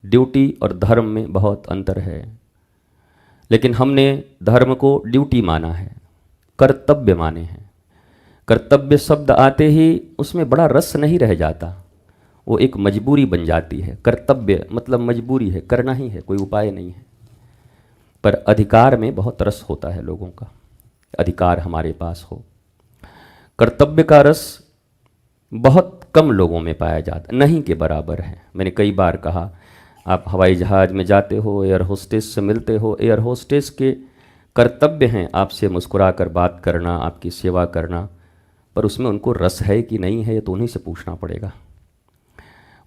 Duty और धर्म में बहुत अंतर है, लेकिन हमने धर्म को ड्यूटी माना है, कर्तव्य माने हैं। कर्तव्य शब्द आते ही उसमें बड़ा रस नहीं रह जाता, वो एक मजबूरी बन जाती है। कर्तव्य मतलब मजबूरी है, करना ही है, कोई उपाय नहीं है। पर अधिकार में बहुत रस होता है लोगों का, अधिकार हमारे पास हो। कर्तव्य का रस बहुत कम लोगों में पाया जाता, नहीं के बराबर है। मैंने कई बार कहा, आप हवाई जहाज़ में जाते हो, एयर होस्टेस से मिलते हो, एयर होस्टेस के कर्तव्य हैं आपसे मुस्कुरा कर बात करना, आपकी सेवा करना, पर उसमें उनको रस है कि नहीं है ये तो उन्हीं से पूछना पड़ेगा।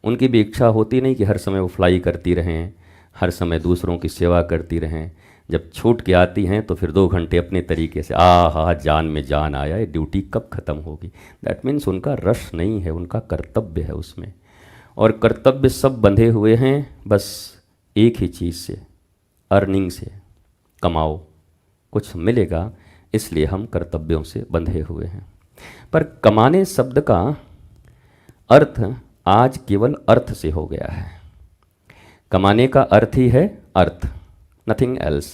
उनकी भी इच्छा होती नहीं कि हर समय वो फ्लाई करती रहें, हर समय दूसरों की सेवा करती रहें। जब छूट के आती हैं तो फिर 2 घंटे अपने तरीके से हा जान में जान आया, ये ड्यूटी कब ख़त्म होगी। दैट मीन्स उनका रस नहीं है, उनका कर्तव्य है उसमें। और कर्तव्य सब बंधे हुए हैं बस एक ही चीज़ से, अर्निंग से। कमाओ, कुछ मिलेगा, इसलिए हम कर्तव्यों से बंधे हुए हैं। पर कमाने शब्द का अर्थ आज केवल अर्थ से हो गया है। कमाने का अर्थ ही है अर्थ, नथिंग एल्स।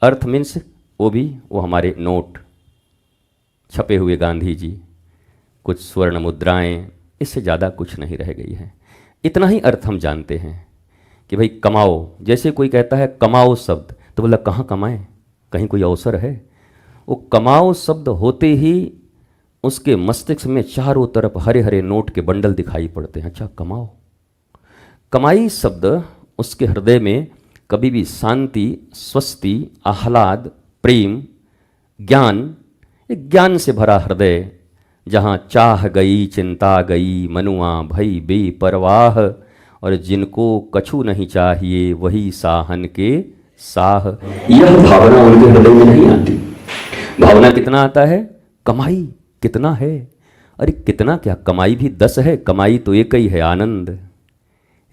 अर्थ मीन्स वो हमारे नोट छपे हुए गांधी जी, कुछ स्वर्ण मुद्राएं, इससे ज़्यादा कुछ नहीं रह गई है। इतना ही अर्थ हम जानते हैं कि भाई कमाओ। जैसे कोई कहता है कमाओ शब्द, तो बोला कहाँ कमाएं, कहीं कोई अवसर है? वो कमाओ शब्द होते ही उसके मस्तिष्क में चारों तरफ हरे हरे नोट के बंडल दिखाई पड़ते हैं। अच्छा, कमाओ। कमाई शब्द उसके हृदय में कभी भी शांति, स्वस्ति, आह्लाद, प्रेम, ज्ञान से भरा हृदय, जहाँ चाह गई चिंता गई, मनुआ भई बेपरवाह, और जिनको कछु नहीं चाहिए वही साहन के साह। यह भावना उनके हृदय में नहीं आती। भावना कितना आता है? कमाई कितना है? अरे कितना क्या, कमाई भी 10 है, कमाई तो एक ही है, आनंद।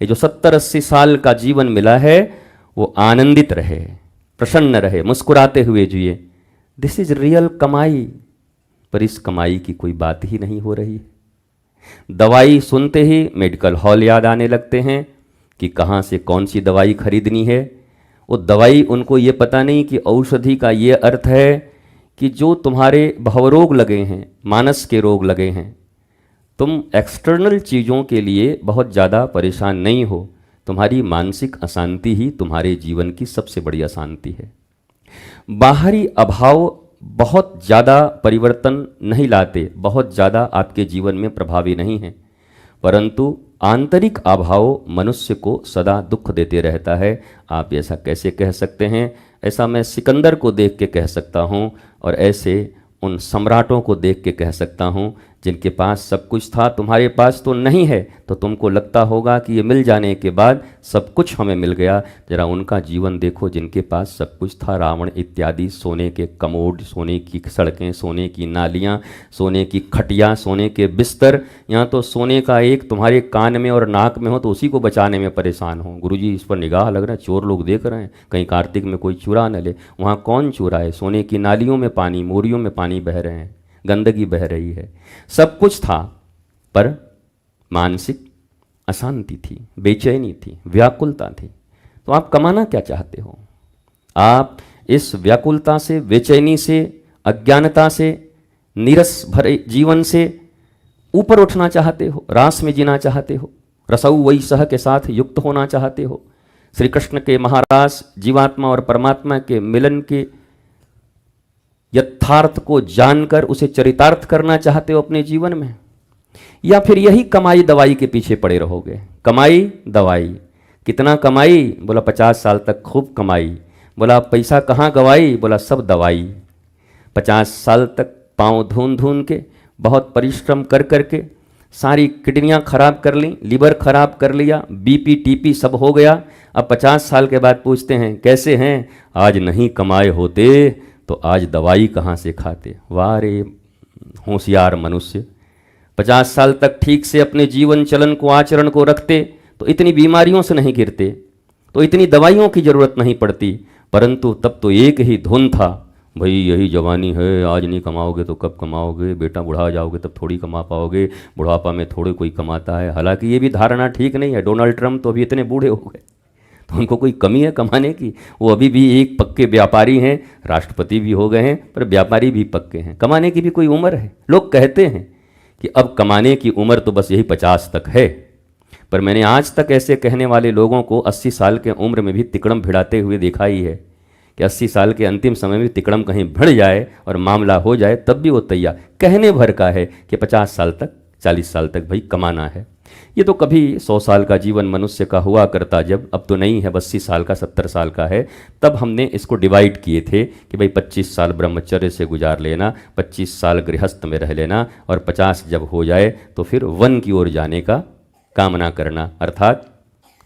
ये जो 70-80 साल का जीवन मिला है वो आनंदित रहे, प्रसन्न रहे, मुस्कुराते हुए जिए। दिस इज रियल कमाई। पर इस कमाई की कोई बात ही नहीं हो रही है। दवाई सुनते ही मेडिकल हॉल याद आने लगते हैं कि कहाँ से कौन सी दवाई खरीदनी है। वो दवाई, उनको ये पता नहीं कि औषधि का ये अर्थ है कि जो तुम्हारे भवरोग लगे हैं, मानस के रोग लगे हैं, तुम एक्सटर्नल चीज़ों के लिए बहुत ज़्यादा परेशान नहीं हो। तुम्हारी मानसिक अशांति ही तुम्हारे जीवन की सबसे बड़ी अशांति है। बाहरी अभाव बहुत ज़्यादा परिवर्तन नहीं लाते, बहुत ज़्यादा आपके जीवन में प्रभावी नहीं है, परंतु आंतरिक अभाव मनुष्य को सदा दुख देते रहता है। आप ऐसा कैसे कह सकते हैं? ऐसा मैं सिकंदर को देख के कह सकता हूँ, और ऐसे उन सम्राटों को देख के कह सकता हूँ जिनके पास सब कुछ था, तुम्हारे पास तो नहीं है। तो तुमको लगता होगा कि ये मिल जाने के बाद सब कुछ हमें मिल गया। जरा उनका जीवन देखो जिनके पास सब कुछ था। रावण इत्यादि, सोने के कमोड, सोने की सड़कें, सोने की नालियाँ, सोने की खटिया, सोने के बिस्तर। यहाँ तो सोने का एक तुम्हारे कान में और नाक में हो तो उसी को बचाने में परेशान हो। गुरुजी इस पर निगाह लग रहा है, चोर लोग देख रहे हैं, कहीं कार्तिक में कोई चुरा न ले। वहाँ कौन चुराए? सोने की नालियों में पानी, मोरियों में पानी बह रहे हैं, गंदगी बह रही है। सब कुछ था, पर मानसिक अशांति थी, बेचैनी थी, व्याकुलता थी। तो आप कमाना क्या चाहते हो? आप इस व्याकुलता से, बेचैनी से, अज्ञानता से, नीरस भरे जीवन से ऊपर उठना चाहते हो, रास में जीना चाहते हो, रसौ वही सह के साथ युक्त होना चाहते हो, श्री कृष्ण के महारास, जीवात्मा और परमात्मा के मिलन के यथार्थ को जानकर उसे चरितार्थ करना चाहते हो अपने जीवन में, या फिर यही कमाई दवाई के पीछे पड़े रहोगे? कमाई दवाई, कितना कमाई? बोला 50 साल तक खूब कमाई। बोला पैसा कहाँ गवाई? बोला सब दवाई। 50 साल तक पाँव धून धून के, बहुत परिश्रम कर करके सारी किडनियाँ खराब कर ली, लीवर खराब कर लिया, बीपी टीपी सब हो गया। अब 50 साल के बाद पूछते हैं कैसे हैं? आज नहीं कमाए होते तो आज दवाई कहाँ से खाते। वाह रे होशियार मनुष्य, 50 साल तक ठीक से अपने जीवन चलन को, आचरण को रखते तो इतनी बीमारियों से नहीं गिरते, तो इतनी दवाइयों की ज़रूरत नहीं पड़ती। परंतु तब तो एक ही धुन था, भाई यही जवानी है, आज नहीं कमाओगे तो कब कमाओगे? बेटा बुढ़ा जाओगे तब थोड़ी कमा पाओगे, बुढ़ापा में थोड़े कोई कमाता है। हालांकि ये भी धारणा ठीक नहीं है। डोनाल्ड ट्रंप तो अभी इतने बूढ़े हो गए, तो उनको कोई कमी है कमाने की? वो अभी भी एक पक्के व्यापारी हैं, राष्ट्रपति भी हो गए हैं, पर व्यापारी भी पक्के हैं। कमाने की भी कोई उम्र है? लोग कहते हैं कि अब कमाने की उम्र तो बस यही 50 तक है, पर मैंने आज तक ऐसे कहने वाले लोगों को 80 साल के उम्र में भी तिकड़म भिड़ाते हुए देखा ही है कि 80 साल के अंतिम समय में तिकड़म कहीं भिड़ जाए और मामला हो जाए तब भी वो तैयार, कहने भर का है कि 50 साल तक 40 साल तक भाई कमाना है। ये तो कभी 100 साल का जीवन मनुष्य का हुआ करता जब, अब तो नहीं है, 80 साल का 70 साल का है। तब हमने इसको डिवाइड किए थे कि भाई 25 साल ब्रह्मचर्य से गुजार लेना, 25 साल गृहस्थ में रह लेना, और 50 जब हो जाए तो फिर वन की ओर जाने का कामना करना, अर्थात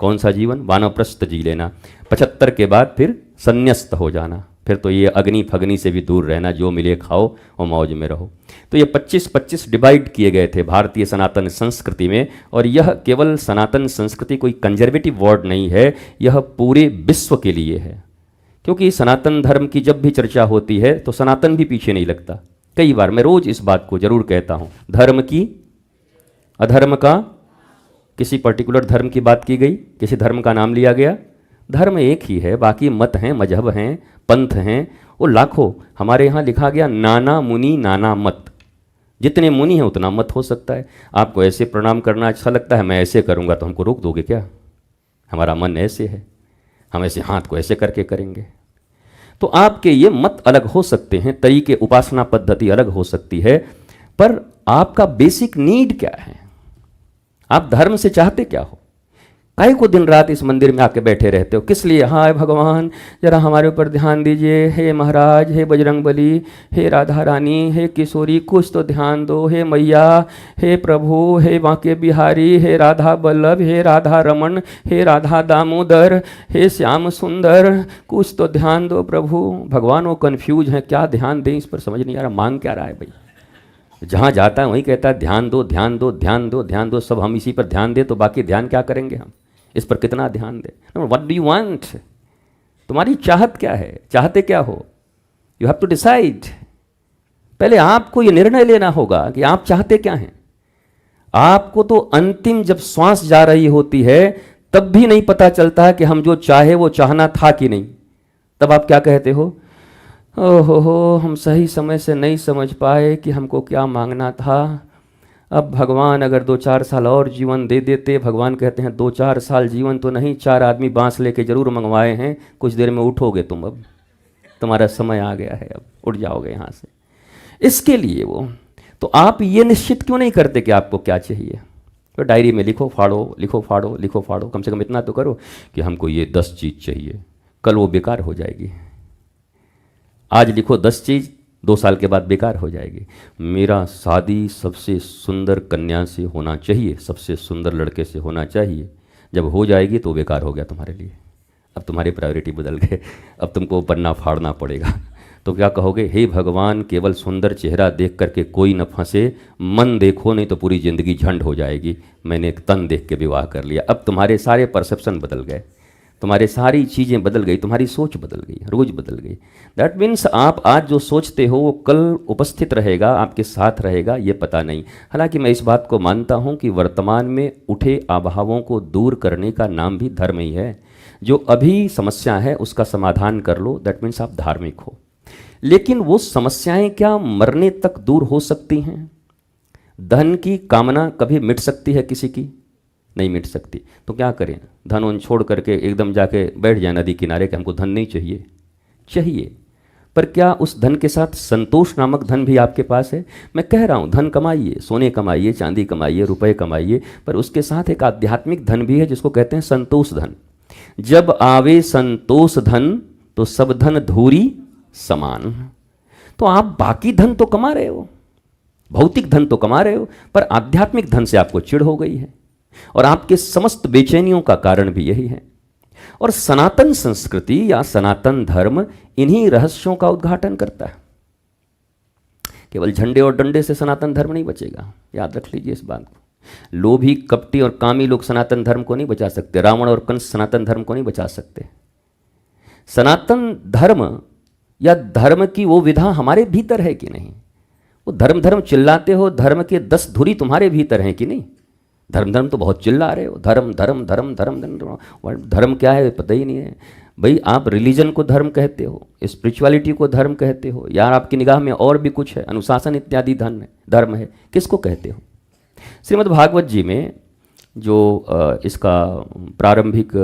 कौन सा जीवन? वानप्रस्थ जी लेना। 75 के बाद फिर संन्यस्त हो जाना, फिर तो ये अग्नि फग्नि से भी दूर रहना, जो मिले खाओ और मौज में रहो। तो ये 25-25 डिवाइड किए गए थे भारतीय सनातन संस्कृति में। और यह केवल सनातन संस्कृति कोई कंजर्वेटिव वर्ड नहीं है, यह पूरे विश्व के लिए है। क्योंकि सनातन धर्म की जब भी चर्चा होती है तो सनातन भी पीछे नहीं लगता। कई बार मैं रोज इस बात को जरूर कहता हूँ, धर्म की अधर्म का, किसी पर्टिकुलर धर्म की बात की गई, किसी धर्म का नाम लिया गया, धर्म एक ही है, बाकी मत हैं, मजहब हैं, पंथ हैं, वो लाखों। हमारे यहाँ लिखा गया नाना मुनि नाना मत, जितने मुनि हैं उतना मत हो सकता है। आपको ऐसे प्रणाम करना अच्छा लगता है, मैं ऐसे करूँगा तो हमको रोक दोगे क्या? हमारा मन ऐसे है, हम ऐसे हाथ को ऐसे करके करेंगे। तो आपके ये मत अलग हो सकते हैं, तरीके, उपासना पद्धति अलग हो सकती है, पर आपका बेसिक नीड क्या है? आप धर्म से चाहते क्या हो? काहे को दिन रात इस मंदिर में आके बैठे रहते हो? किस लिए? हाय भगवान जरा हमारे ऊपर ध्यान दीजिए, हे महाराज, हे बजरंगबली, हे राधा रानी, हे किशोरी, कुछ तो ध्यान दो, हे मैया, हे प्रभु, हे बांके बिहारी, हे राधा बल्लभ, हे राधा रमन, हे राधा दामोदर, हे श्याम सुंदर, कुछ तो ध्यान दो प्रभु। भगवान वो कन्फ्यूज हैं, क्या ध्यान दें इस पर समझ नहीं आ रहा, मांग क्या रहा है भाई? जहाँ जाता है वहीं कहता है ध्यान दो ध्यान दो ध्यान दो ध्यान दो, सब हम इसी पर ध्यान दे तो बाकी ध्यान क्या करेंगे हम? इस पर कितना ध्यान दे? What do you want? तुम्हारी चाहत क्या है? चाहते क्या हो? You have to decide. पहले आपको ये निर्णय लेना होगा कि आप चाहते क्या हैं। आपको तो अंतिम जब श्वास जा रही होती है तब भी नहीं पता चलता कि हम जो चाहे वो चाहना था कि नहीं। तब आप क्या कहते हो? ओहो, हम सही समय से नहीं समझ पाए कि हमको क्या मांगना था। अब भगवान अगर 2-4 साल और जीवन दे देते। भगवान कहते हैं 2-4 साल जीवन तो नहीं, 4 आदमी बांस लेके जरूर मंगवाए हैं, कुछ देर में उठोगे तुम, अब तुम्हारा समय आ गया है, अब उठ जाओगे यहाँ से। इसके लिए वो तो आप ये निश्चित क्यों नहीं करते कि आपको क्या चाहिए? तो डायरी में लिखो फाड़ो, लिखो फाड़ो, लिखो फाड़ो, कम से कम इतना तो करो कि हमको ये 10 चीज़ चाहिए। कल वो बेकार हो जाएगी। आज लिखो 10 चीज़, 2 साल के बाद बेकार हो जाएगी। मेरा शादी सबसे सुंदर कन्या से होना चाहिए, सबसे सुंदर लड़के से होना चाहिए। जब हो जाएगी तो बेकार हो गया तुम्हारे लिए। अब तुम्हारी प्रायोरिटी बदल गए, अब तुमको पन्ना फाड़ना पड़ेगा। तो क्या कहोगे? हे भगवान, केवल सुंदर चेहरा देख करके कोई न फंसे, मन देखो नहीं तो पूरी ज़िंदगी झंड हो जाएगी। मैंने एक तन देख के विवाह कर लिया। अब तुम्हारे सारे परसेप्शन बदल गए, तुम्हारे सारी चीज़ें बदल गई, तुम्हारी सोच बदल गई, रोज बदल गई। दैट मीन्स आप आज जो सोचते हो वो कल उपस्थित रहेगा, आपके साथ रहेगा, ये पता नहीं। हालांकि मैं इस बात को मानता हूँ कि वर्तमान में उठे अभावों को दूर करने का नाम भी धर्म ही है। जो अभी समस्या है उसका समाधान कर लो, दैट मीन्स आप धार्मिक हो। लेकिन वो समस्याएं क्या मरने तक दूर हो सकती हैं? धन की कामना कभी मिट सकती है किसी की? नहीं मिट सकती। तो क्या करें? धन उन छोड़ करके एकदम जाके बैठ जाए नदी किनारे कि हमको धन नहीं चाहिए। चाहिए, पर क्या उस धन के साथ संतोष नामक धन भी आपके पास है? मैं कह रहा हूँ धन कमाइए, सोने कमाइए, चांदी कमाइए, रुपए कमाइए, पर उसके साथ एक आध्यात्मिक धन भी है जिसको कहते हैं संतोष धन। जब आवे संतोष धन तो सब धन धूरी समान। तो आप बाकी धन तो कमा रहे हो, भौतिक धन तो कमा रहे हो, पर आध्यात्मिक धन से आपको चिढ़ हो गई है। और आपके समस्त बेचैनियों का कारण भी यही है। और सनातन संस्कृति या सनातन धर्म इन्हीं रहस्यों का उद्घाटन करता है। केवल झंडे और डंडे से सनातन धर्म नहीं बचेगा, याद रख लीजिए इस बात को। लोभी, कपटी और कामी लोग सनातन धर्म को नहीं बचा सकते। रावण और कंस सनातन धर्म को नहीं बचा सकते। सनातन धर्म या धर्म की वो विधा हमारे भीतर है कि नहीं? वो धर्म धर्म चिल्लाते हो, धर्म के 10 धुरी तुम्हारे भीतर हैं कि नहीं? धर्म धर्म तो बहुत चिल्ला रहे हो, धर्म धर्म धर्म धर्म धर्म। धर्म क्या है पता ही नहीं है भाई। आप रिलीजन को धर्म कहते हो, स्पिरिचुअलिटी को धर्म कहते हो, यार आपकी निगाह में और भी कुछ है, अनुशासन इत्यादि धर्म है, किसको कहते हो? श्रीमद् भागवत जी में जो इसका प्रारंभिक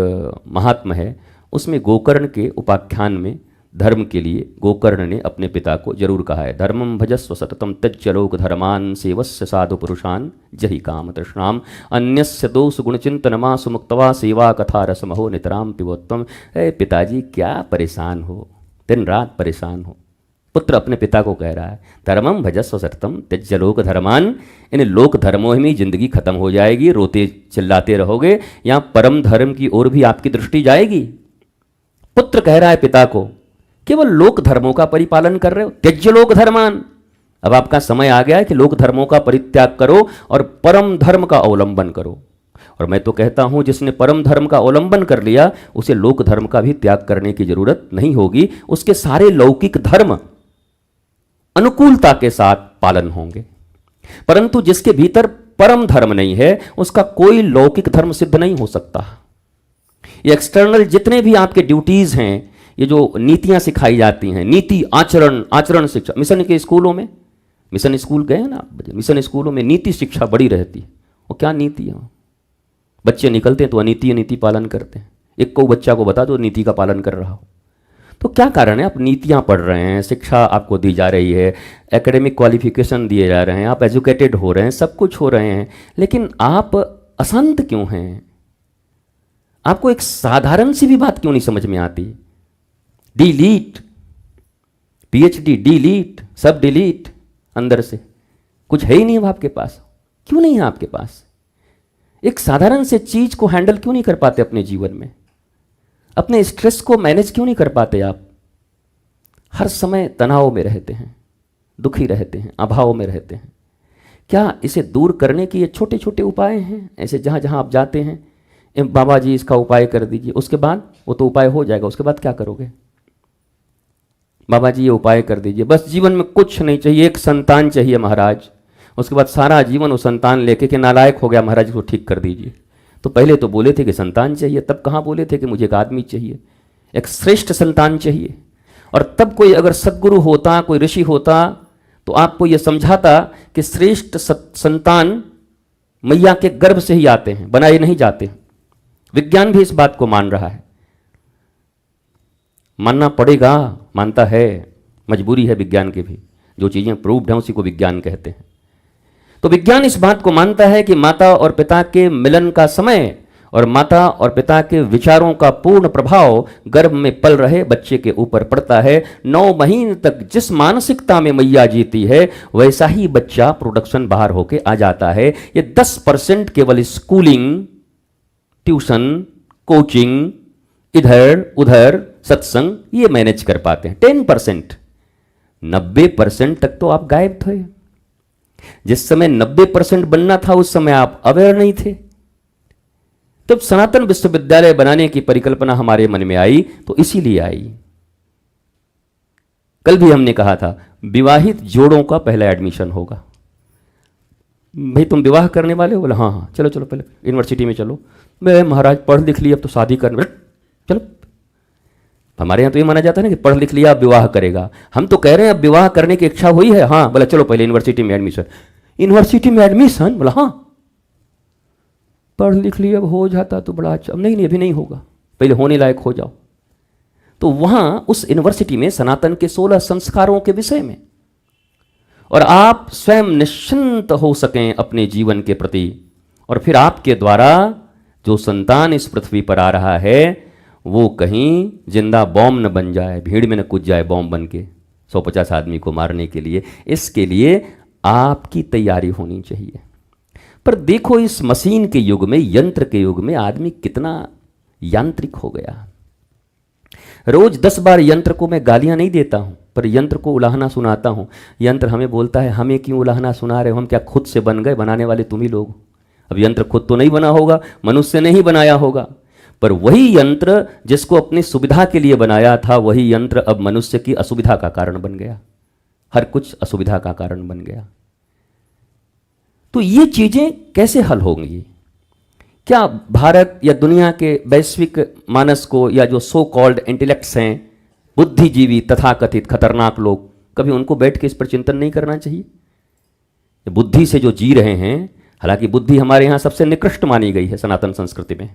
महात्म है, उसमें गोकर्ण के उपाख्यान में धर्म के लिए गोकर्ण ने अपने पिता को जरूर कहा है, धर्मम भजस्व सततम त्यज्य लोक धर्मान सेवस्य साधु पुरुषान जहि काम तृष्णाम अन्यस्य दोष गुणचिंतनमा सुमुक्तवा सेवा कथा रसमहो नितराम पिबोत्तम। पिताजी क्या परेशान हो, दिन रात परेशान हो। पुत्र अपने पिता को कह रहा है, धर्मम भजस्व सततम त्यज्य लोक धर्मान, इन लोक धर्मों में जिंदगी खत्म हो जाएगी, रोते चिल्लाते रहोगे, यहाँ परम धर्म की ओर भी आपकी दृष्टि जाएगी। पुत्र कह रहा है पिता को, केवल लोक धर्मों का परिपालन कर रहे हो, त्यज्य लोक धर्मान। अब आपका समय आ गया है कि लोक धर्मों का परित्याग करो और परम धर्म का अवलंबन करो। और मैं तो कहता हूं जिसने परम धर्म का अवलंबन कर लिया उसे लोक धर्म का भी त्याग करने की जरूरत नहीं होगी। उसके सारे लौकिक धर्म अनुकूलता के साथ पालन होंगे, परंतु जिसके भीतर परम धर्म नहीं है उसका कोई लौकिक धर्म सिद्ध नहीं हो सकता। ये एक्सटर्नल जितने भी आपके ड्यूटीज हैं, ये जो नीतियां सिखाई जाती हैं, नीति आचरण, आचरण शिक्षा, मिशन के स्कूलों में, मिशन स्कूल गए ना, मिशन स्कूलों में नीति शिक्षा बड़ी रहती है। वो क्या नीतियां, बच्चे निकलते हैं तो अनीति नीति पालन करते हैं। एक को बच्चा को बता दो नीति का पालन कर रहा हो, तो क्या कारण है? आप नीतियां पढ़ रहे हैं, शिक्षा आपको दी जा रही है, एकेडमिक क्वालिफिकेशन दिए जा रहे हैं, आप एजुकेटेड हो रहे हैं, सब कुछ हो रहे हैं, लेकिन आप अशांत क्यों हैं? आपको एक साधारण सी भी बात क्यों नहीं समझ में आती? डिलीट, पीएचडी डिलीट, सब डिलीट, अंदर से कुछ है ही नहीं अब आपके पास। क्यों नहीं है आपके पास? एक साधारण से चीज को हैंडल क्यों नहीं कर पाते अपने जीवन में? अपने स्ट्रेस को मैनेज क्यों नहीं कर पाते आप? हर समय तनाव में रहते हैं, दुखी रहते हैं, अभाव में रहते हैं। क्या इसे दूर करने के ये छोटे छोटे उपाय हैं? ऐसे जहां जहां आप जाते हैं, बाबा जी इसका उपाय कर दीजिए, उसके बाद वो तो उपाय हो जाएगा, उसके बाद क्या करोगे? बाबा जी ये उपाय कर दीजिए, बस जीवन में कुछ नहीं चाहिए, एक संतान चाहिए महाराज, उसके बाद सारा जीवन वो संतान लेके के नालायक हो गया महाराज, इसको ठीक कर दीजिए। तो पहले तो बोले थे कि संतान चाहिए, तब कहाँ बोले थे कि मुझे एक आदमी चाहिए, एक श्रेष्ठ संतान चाहिए। और तब कोई अगर सद्गुरु होता, कोई ऋषि होता, तो आपको यह समझाता कि श्रेष्ठ संतान मैया के गर्भ से ही आते हैं, बनाए नहीं जाते। विज्ञान भी इस बात को मान रहा है, मानना पड़ेगा, मानता है, मजबूरी है विज्ञान की भी। जो चीजें प्रूव्ड हैं उसी को विज्ञान कहते हैं। तो विज्ञान इस बात को मानता है कि माता और पिता के मिलन का समय और माता और पिता के विचारों का पूर्ण प्रभाव गर्भ में पल रहे बच्चे के ऊपर पड़ता है। 9 महीने तक जिस मानसिकता में मैया जीती है वैसा ही बच्चा प्रोडक्शन बाहर होके आ जाता है। ये 10% केवल स्कूलिंग, ट्यूशन, कोचिंग, इधर उधर सत्संग ये मैनेज कर पाते हैं। 10%, 90% तक तो आप गायब थे। जिस समय 90% बनना था उस समय आप अवेयर नहीं थे। तब सनातन विश्वविद्यालय बनाने की परिकल्पना हमारे मन में आई तो इसीलिए आई। कल भी हमने कहा था विवाहित जोड़ों का पहला एडमिशन होगा। भाई तुम विवाह करने वाले हो? बोला हाँ हाँ, चलो चलो पहले यूनिवर्सिटी में चलो। मैं महाराज पढ़ लिख लिया अब तो शादी करने, चलो। हमारे यहाँ तो ये माना जाता है ना कि पढ़ लिख लिया अब विवाह करेगा। हम तो कह रहे हैं अब विवाह करने की इच्छा हुई है, हाँ। बोला चलो पहले यूनिवर्सिटी में एडमिशन। यूनिवर्सिटी में एडमिशन? बोला हाँ। पढ़ लिख लिया अब हो जाता तो बड़ा अच्छा। नहीं नहीं अभी नहीं होगा, पहले होने लायक हो जाओ। तो वहां उस यूनिवर्सिटी में सनातन के 16 संस्कारों के विषय में, और आप स्वयं निश्चिंत हो सकें अपने जीवन के प्रति, और फिर आपके द्वारा जो संतान इस पृथ्वी पर आ रहा है वो कहीं जिंदा बॉम्ब न बन जाए, भीड़ में न कूद जाए बॉम्ब बन के 150 आदमी को मारने के लिए। इसके लिए आपकी तैयारी होनी चाहिए। पर देखो इस मशीन के युग में, यंत्र के युग में आदमी कितना यांत्रिक हो गया। रोज 10 बार यंत्र को मैं गालियां नहीं देता हूं, पर यंत्र को उलाहना सुनाता हूं। यंत्र हमें बोलता है हमें क्यों उलाहना सुना रहे हो, हम क्या खुद से बन गए? बनाने वाले तुम ही लोग। अब यंत्र खुद तो नहीं बना होगा, मनुष्य ने ही बनाया होगा, पर वही यंत्र जिसको अपनी सुविधा के लिए बनाया था वही यंत्र अब मनुष्य की असुविधा का कारण बन गया। हर कुछ असुविधा का कारण बन गया। तो ये चीजें कैसे हल होंगी? क्या भारत या दुनिया के वैश्विक मानस को, या जो सो कॉल्ड इंटेलेक्ट्स हैं, बुद्धिजीवी तथाकथित खतरनाक लोग, कभी उनको बैठ के इस पर चिंतन नहीं करना चाहिए? बुद्धि से जो जी रहे हैं, हालांकि बुद्धि हमारे यहां सबसे निकृष्ट मानी गई है सनातन संस्कृति में।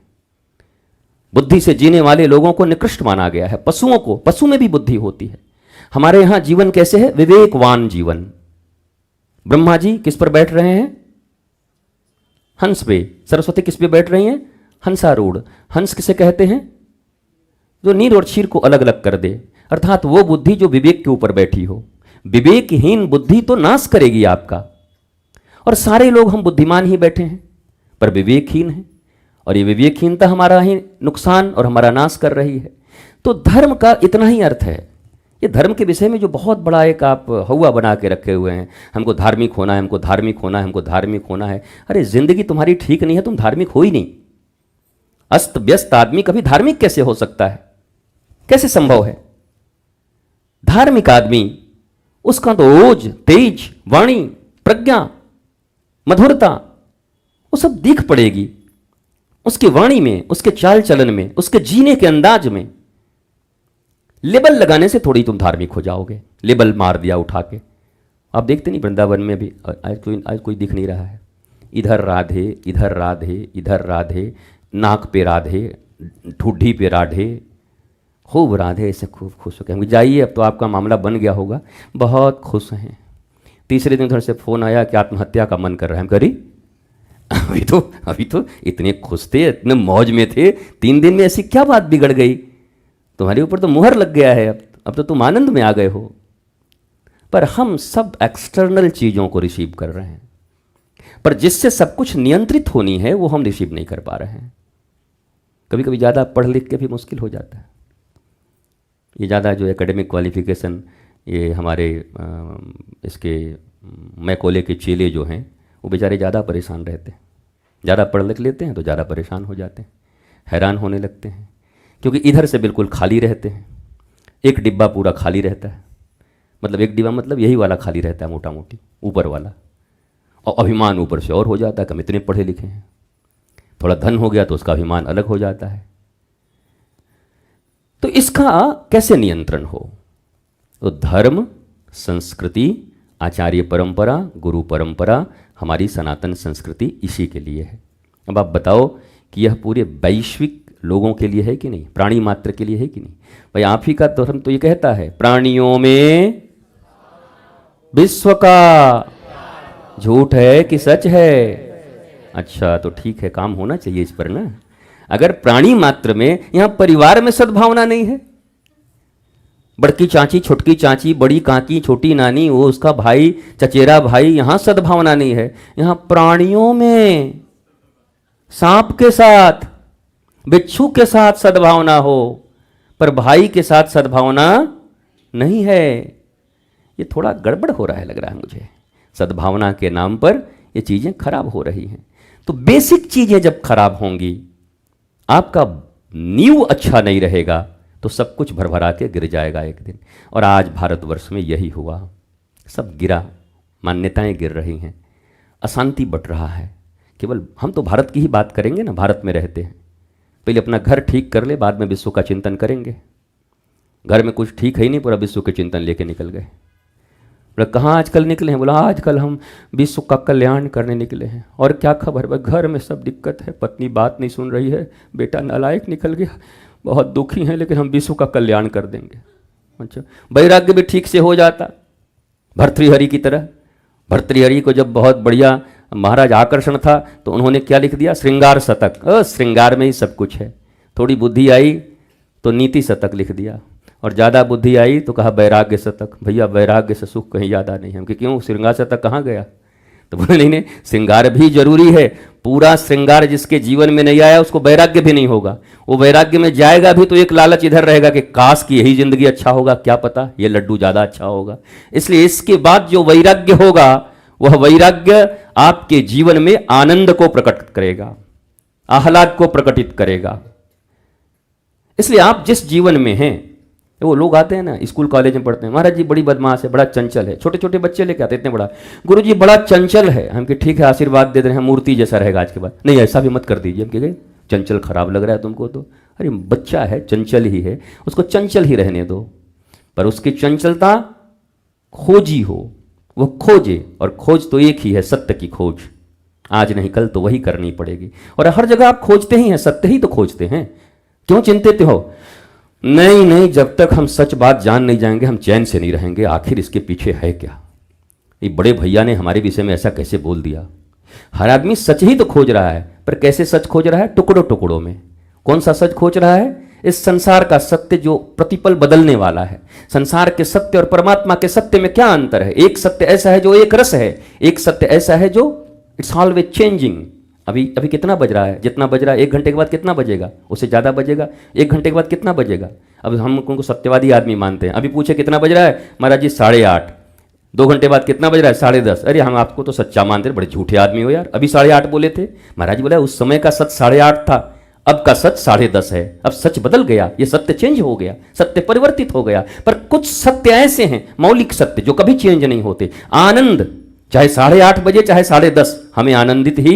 बुद्धि से जीने वाले लोगों को निकृष्ट माना गया है। पशुओं को, पशु में भी बुद्धि होती है। हमारे यहां जीवन कैसे है? विवेकवान जीवन। ब्रह्मा जी किस पर बैठ रहे हैं? हंस पे। सरस्वती किस पे बैठ रही हैं? हंसारूढ़। हंस किसे कहते हैं? जो नीर और क्षीर को अलग अलग कर दे, अर्थात वो बुद्धि जो विवेक के ऊपर बैठी हो। विवेकहीन बुद्धि तो नाश करेगी आपका। और सारे लोग हम बुद्धिमान ही बैठे हैं, पर विवेकहीन हैं, और ये विवेकहीनता हमारा ही नुकसान और हमारा नाश कर रही है। तो धर्म का इतना ही अर्थ है। ये धर्म के विषय में जो बहुत बड़ा एक आप हवा बना के रखे हुए हैं, हमको धार्मिक होना है, हमको धार्मिक होना है, हमको धार्मिक होना है। अरे जिंदगी तुम्हारी ठीक नहीं है, तुम धार्मिक हो ही नहीं। अस्त व्यस्त आदमी कभी धार्मिक कैसे हो सकता है? कैसे संभव है? धार्मिक आदमी, उसका तो ओज, तेज, वाणी, प्रज्ञा, मधुरता, वो सब दिख पड़ेगी उसकी वाणी में, उसके चाल चलन में, उसके जीने के अंदाज में। लेबल लगाने से थोड़ी तुम धार्मिक हो जाओगे। लेबल मार दिया उठा के। आप देखते नहीं वृंदावन में भी आज कोई दिख नहीं रहा है। इधर राधे, इधर राधे, इधर राधे, नाक पे राधे, ठुड्ढी पे राधे, खूब राधे, ऐसे खूब खुश हो गए। जाइए, अब तो आपका मामला बन गया होगा, बहुत खुश हैं। तीसरे दिन थोड़े से फ़ोन आया कि आत्महत्या का मन कर रहा है। हम करी अभी तो इतने खुश थे, इतने मौज में थे, 3 दिन में ऐसी क्या बात बिगड़ गई? तुम्हारे ऊपर तो मुहर लग गया है, अब तो तुम आनंद में आ गए हो। पर हम सब एक्सटर्नल चीज़ों को रिसीव कर रहे हैं, पर जिससे सब कुछ नियंत्रित होनी है वो हम रिसीव नहीं कर पा रहे हैं। कभी कभी ज़्यादा पढ़ लिख के भी मुश्किल हो जाता है। ये ज़्यादा जो एकेडमिक क्वालिफिकेशन, ये हमारे इसके मैकोले के चेले जो हैं, वो बेचारे ज़्यादा परेशान रहते हैं। ज़्यादा पढ़ लिख लेते हैं तो ज़्यादा परेशान हो जाते हैं, हैरान होने लगते हैं, क्योंकि इधर से बिल्कुल खाली रहते हैं। एक डिब्बा पूरा खाली रहता है, मतलब एक डिब्बा मतलब यही वाला खाली रहता है, मोटा मोटी ऊपर वाला, और अभिमान ऊपर से और हो जाता है कि हम इतने पढ़े लिखे हैं। थोड़ा धन हो गया तो उसका अभिमान अलग हो जाता है। तो इसका कैसे नियंत्रण हो? तो धर्म, संस्कृति, आचार्य परंपरा, गुरु परंपरा, हमारी सनातन संस्कृति इसी के लिए है। अब आप बताओ कि यह पूरे वैश्विक लोगों के लिए है कि नहीं? प्राणी मात्र के लिए है कि नहीं? भाई आप ही का धर्म तो ये कहता है, प्राणियों में विश्व का। झूठ है कि सच है? अच्छा, तो ठीक है, काम होना चाहिए इस पर ना। अगर प्राणी मात्र में, यहां परिवार में सद्भावना नहीं है, बड़की चाची, छोटकी चाची, बड़ी काकी, छोटी नानी, वो उसका भाई, चचेरा भाई, यहां सद्भावना नहीं है। यहां प्राणियों में सांप के साथ, बिच्छू के साथ सद्भावना हो, पर भाई के साथ सद्भावना नहीं है। ये थोड़ा गड़बड़ हो रहा है, लग रहा है मुझे। सद्भावना के नाम पर ये चीजें खराब हो रही हैं। तो बेसिक चीजें जब खराब होंगी, आपका नींव अच्छा नहीं रहेगा, तो सब कुछ भरभरा के गिर जाएगा एक दिन। और आज भारतवर्ष में यही हुआ, सब गिरा, मान्यताएं गिर रही हैं, अशांति बढ़ रहा है। केवल हम तो भारत की ही बात करेंगे ना, भारत में रहते हैं। पहले अपना घर ठीक कर ले, बाद में विश्व का चिंतन करेंगे। घर में कुछ ठीक है ही नहीं, पूरा विश्व के चिंतन लेके निकल गए। बोला कहाँ आजकल निकले हैं? बोला आजकल हम विश्व का कल्याण करने निकले हैं। और क्या खबर? भाई घर में सब दिक्कत है, पत्नी बात नहीं सुन रही है, बेटा नालायक निकल गया, बहुत दुखी हैं, लेकिन हम विश्व का कल्याण कर देंगे। अच्छा, वैराग्य भी ठीक से हो जाता भर्तृहरि की तरह। भर्तृहरि को जब बहुत बढ़िया महाराज आकर्षण था तो उन्होंने क्या लिख दिया? श्रृंगार शतक। श्रृंगार में ही सब कुछ है। थोड़ी बुद्धि आई तो नीति शतक लिख दिया, और ज़्यादा बुद्धि आई तो कहा वैराग्य शतक। भैया वैराग्य से सुख कहीं ज़्यादा नहीं है। हम कि क्यों, श्रृंगार शतक कहाँ गया? तो बोले नहीं, श्रृंगार भी जरूरी है। पूरा श्रृंगार जिसके जीवन में नहीं आया उसको वैराग्य भी नहीं होगा। वो वैराग्य में जाएगा भी तो एक लालच इधर रहेगा कि काश की यही जिंदगी अच्छा होगा, क्या पता ये लड्डू ज़्यादा अच्छा होगा। इसलिए इसके बाद जो वैराग्य होगा, वह वैराग्य आपके जीवन में आनंद को प्रकट करेगा, आह्लाद को प्रकटित करेगा। इसलिए आप जिस जीवन में हैं वो लोग आते हैं ना, स्कूल कॉलेज में पढ़ते हैं, महाराज जी बड़ी बदमाश है, बड़ा चंचल है, छोटे छोटे बच्चे लेके आते इतने बड़ा, गुरु जी बड़ा चंचल है। हम कि ठीक है, आशीर्वाद दे रहे हैं, मूर्ति जैसा रहेगा आज के बाद। नहीं ऐसा भी मत कर दीजिए। हम कह चंचल खराब लग रहा है तुमको तो, अरे बच्चा है, चंचल ही है, उसको चंचल ही रहने दो। पर उसकी चंचलता खोजी हो, वो खोजे, और खोज तो एक ही है, सत्य की खोज। आज नहीं कल तो वही करनी पड़ेगी। और हर जगह आप खोजते ही हैं, सत्य ही तो खोजते हैं, क्यों चिंतित हो? नहीं नहीं, जब तक हम सच बात जान नहीं जाएंगे हम चैन से नहीं रहेंगे। आखिर इसके पीछे है क्या? ये बड़े भैया ने हमारे विषय में ऐसा कैसे बोल दिया? हर आदमी सच ही तो खोज रहा है, पर कैसे सच खोज रहा है? टुकड़ों टुकड़ों में। कौन सा सच खोज रहा है? इस संसार का सत्य जो प्रतिपल बदलने वाला है। संसार के सत्य और परमात्मा के सत्य में क्या अंतर है? एक सत्य ऐसा है जो एक रस है, एक सत्य ऐसा है जो इट्स ऑलवेज चेंजिंग। अभी अभी कितना बज रहा है? जितना बज रहा है, 1 घंटे के बाद कितना बजेगा? उससे ज़्यादा बजेगा। 1 घंटे के बाद कितना बजेगा? अब हम उनको सत्यवादी आदमी मानते हैं। अभी पूछे कितना बज रहा है, महाराज जी 8:30। 2 घंटे बाद कितना बज रहा है? 10:30। अरे हम आपको तो सच्चा मानते हैं, बड़े झूठे आदमी हो यार, अभी 8:30 बोले थे। महाराज जी बोला उस समय का सच 8:30 था, अब का सच 10:30 है। अब सच बदल गया, ये सत्य चेंज हो गया, सत्य परिवर्तित हो गया। पर कुछ सत्य ऐसे हैं, मौलिक सत्य, जो कभी चेंज नहीं होते। आनंद, चाहे 8:30 बजे चाहे 10:30, हमें आनंदित ही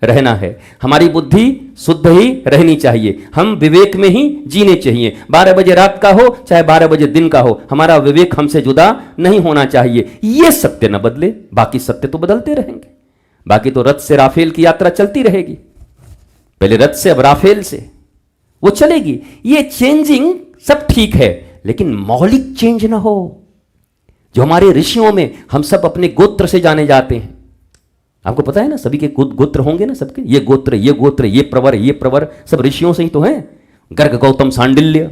रहना है। हमारी बुद्धि शुद्ध ही रहनी चाहिए, हम विवेक में ही जीने चाहिए। 12 बजे रात का हो चाहे 12 बजे दिन का हो, हमारा विवेक हमसे जुदा नहीं होना चाहिए। ये सत्य न बदले, बाकी सत्य तो बदलते रहेंगे। बाकी तो रथ से राफेल की यात्रा चलती रहेगी, पहले रथ से अब राफेल से, वो चलेगी। ये चेंजिंग सब ठीक है, लेकिन मौलिक चेंज ना हो। जो हमारे ऋषियों में हम सब अपने गोत्र से जाने जाते हैं, आपको पता है ना, सभी के गोत्र होंगे ना, सबके ये गोत्र, ये गोत्र, ये प्रवर, ये प्रवर, सब ऋषियों से ही तो हैं। गर्ग गौतम सांडिल्य,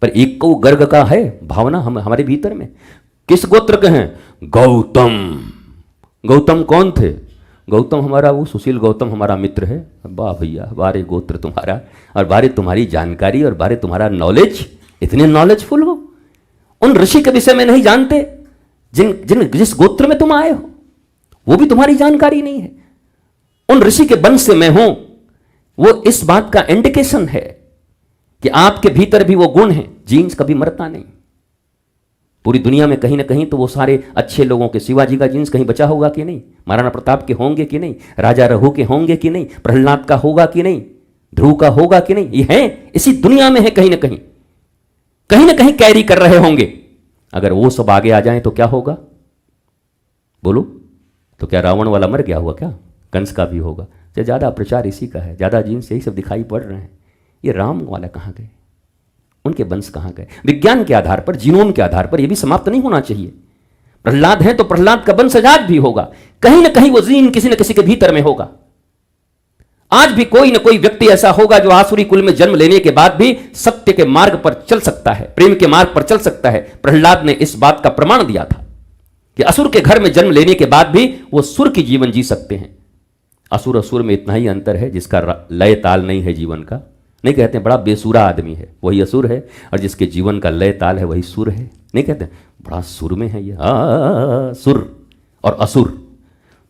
पर एक को गर्ग का है भावना हम हमारे भीतर में। किस गोत्र के हैं? गौतम। गौतम कौन थे? गौतम हमारा वो सुशील गौतम हमारा मित्र है। वाह भैया, बारे गोत्र तुम्हारा, और बारे तुम्हारी जानकारी, और बारे तुम्हारा नॉलेज, इतने नॉलेजफुल हो। उन ऋषि के विषय में नहीं जानते जिस गोत्र में तुम आए हो, वो भी तुम्हारी जानकारी नहीं है। उन ऋषि के वंश से मैं हूं, वो इस बात का इंडिकेशन है कि आपके भीतर भी वो गुण है। जीन्स कभी मरता नहीं। पूरी दुनिया में कहीं ना कहीं तो वो सारे अच्छे लोगों के, शिवाजी का जीन्स कहीं बचा होगा कि नहीं? महाराणा प्रताप के होंगे कि नहीं? राजा रघु के होंगे कि नहीं? प्रहलाद का होगा कि नहीं? ध्रुव का होगा कि नहीं? ये है, इसी दुनिया में है, कहीं ना कहीं कैरी कर रहे होंगे। अगर वो सब आगे आ जाएं तो क्या होगा? बोलो, तो क्या रावण वाला मर गया हुआ क्या? कंस का भी होगा। तो ज़्यादा प्रचार इसी का है, ज़्यादा जीन्स यही सब दिखाई पड़ रहे हैं। ये राम वाला कहाँ गए? उनके वंश कहाँ गए? विज्ञान के आधार पर, जीनोम के आधार पर ये भी समाप्त नहीं होना चाहिए। प्रहलाद है तो प्रहलाद का वंश आज भी होगा, कहीं ना कहीं वो जीन किसी न किसी के भीतर में होगा। आज भी कोई ना कोई व्यक्ति ऐसा होगा जो आसुरी कुल में जन्म लेने के बाद भी सत्य के मार्ग पर चल सकता है, प्रेम के मार्ग पर चल सकता है। प्रहलाद ने इस बात का प्रमाण दिया था कि असुर के घर में जन्म लेने के बाद भी वो सुर की जीवन जी सकते हैं। असुर में इतना ही अंतर है, जिसका लय ताल नहीं है जीवन का। नहीं कहते बड़ा बेसुरा आदमी है वही असुर है, और जिसके जीवन का लय ताल है वही सुर है। नहीं कहते बड़ा सुर में है ये, सुर और असुर।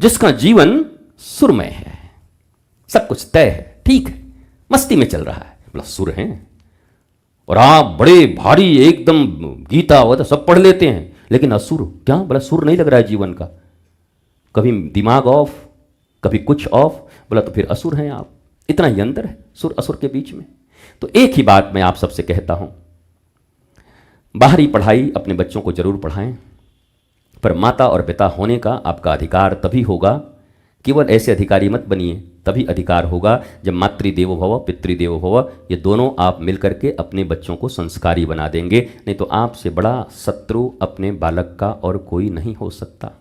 जिसका जीवन सुरमय है, सब कुछ तय है, ठीक है, मस्ती में चल रहा है, बोला सुर है। और आप बड़े भारी एकदम गीता हो तो सब पढ़ लेते हैं, लेकिन असुर क्या? बोला सुर नहीं लग रहा है जीवन का, कभी दिमाग ऑफ, कभी कुछ ऑफ। बोला तो फिर असुर हैं आप। इतना ही अंतर है सुर असुर के बीच में। तो एक ही बात मैं आप सबसे कहता हूं, बाहरी पढ़ाई अपने बच्चों को जरूर पढ़ाएं, पर माता और पिता होने का आपका अधिकार तभी होगा, केवल ऐसे अधिकारी मत बनिए, तभी अधिकार होगा जब मातृदेवो भव पितृदेवो भव, ये दोनों आप मिलकर के अपने बच्चों को संस्कारी बना देंगे। नहीं तो आपसे बड़ा शत्रु अपने बालक का और कोई नहीं हो सकता।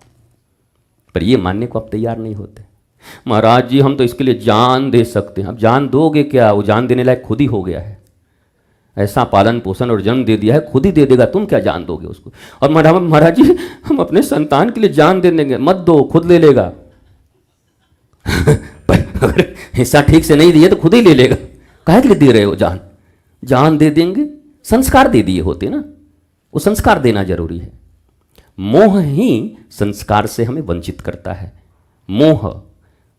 पर ये मानने को आप तैयार नहीं होते। महाराज जी हम तो इसके लिए जान दे सकते हैं। अब जान दोगे क्या? वो जान देने लायक खुद ही हो गया है। ऐसा पालन पोषण और जन्म दे दिया है, खुद ही दे देगा, तुम क्या जान दोगे उसको? और महाराज जी हम अपने संतान के लिए जान दे देंगे। मत दो, खुद ले लेगा। पर अगर हिस्सा ठीक से नहीं दिए तो खुद ही ले लेगा। काहे के लिए दे रहे हो जान? जान दे देंगे, संस्कार दे दिए होते ना, वो संस्कार देना जरूरी है। मोह ही संस्कार से हमें वंचित करता है। मोह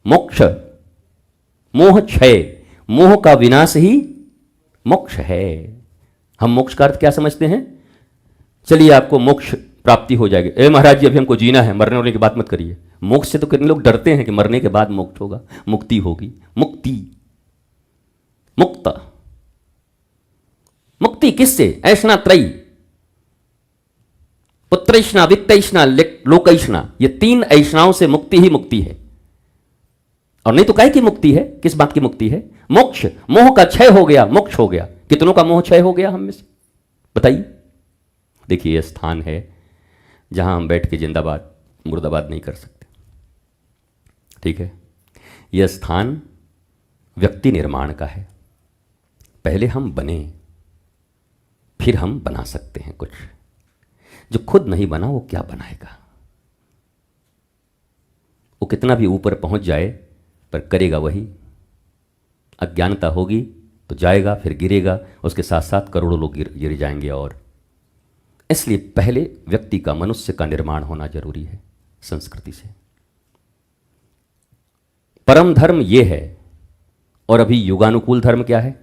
मोक्ष, मोह क्षय, मोह का विनाश ही मोक्ष है। हम मोक्ष का अर्थ क्या समझते हैं? चलिए आपको मोक्ष प्राप्ति हो जाएगी। ए महाराज जी, अभी हमको जीना है, मरने वाले की बात मत करिए। मोक्ष से तो कितने लोग डरते हैं कि मरने के बाद मोक्ष होगा, मुक्ति होगी। मुक्ति, मुक्त, मुक्ति किससे? ऐष्णा त्रयी, पुत्रैष्णा, वित्तैष्णा, लोकैष्णा, ये 3 ऐष्णाओं से मुक्ति ही मुक्ति है। और नहीं तो काहे की मुक्ति है? किस बात की मुक्ति है? मोक्ष, मोह का क्षय हो गया, मोक्ष हो गया। कितनों का मोह क्षय हो गया हम में से, बताइए? देखिए, यह स्थान है जहां हम बैठ के जिंदाबाद मुर्दाबाद नहीं कर सकते, ठीक है? यह स्थान व्यक्ति निर्माण का है। पहले हम बने, फिर हम बना सकते हैं कुछ। जो खुद नहीं बना वो क्या बनाएगा? वो कितना भी ऊपर पहुंच जाए पर करेगा वही। अज्ञानता होगी तो जाएगा, फिर गिरेगा, उसके साथ साथ करोड़ों लोग गिर जाएंगे। और इसलिए पहले व्यक्ति का, मनुष्य का निर्माण होना जरूरी है संस्कृति से। परम धर्म यह है। और अभी युगानुकूल धर्म क्या है?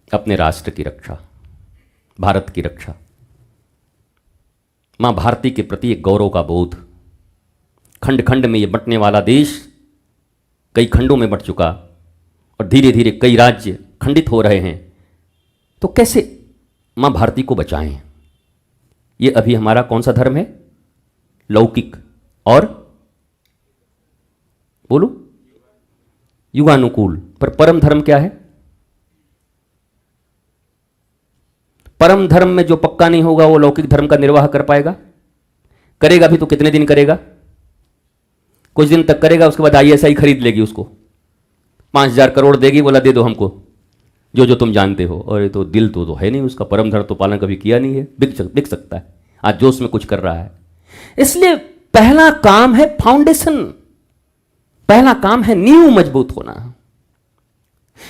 अपने राष्ट्र की रक्षा, भारत की रक्षा, मां भारती के प्रति एक गौरव का बोध। खंड खंड में ये बंटने वाला देश कई खंडों में बंट चुका और धीरे धीरे कई राज्य खंडित हो रहे हैं। तो कैसे मां भारती को बचाएं? ये अभी हमारा कौन सा धर्म है? लौकिक और बोलो युगानुकूल। पर परम धर्म क्या है? परम धर्म में जो पक्का नहीं होगा वो लौकिक धर्म का निर्वाह कर पाएगा? करेगा भी तो कितने दिन करेगा? कुछ दिन तक करेगा, उसके बाद ISI खरीद लेगी उसको, 5,000 करोड़ देगी, बोला दे दो हमको जो जो तुम जानते हो। और ये तो दिल तो है नहीं उसका, परम धर्म तो पालन कभी किया नहीं है। बिक सकता है, आज जोश में कुछ कर रहा है। इसलिए पहला काम है फाउंडेशन, पहला काम है नींव मजबूत होना।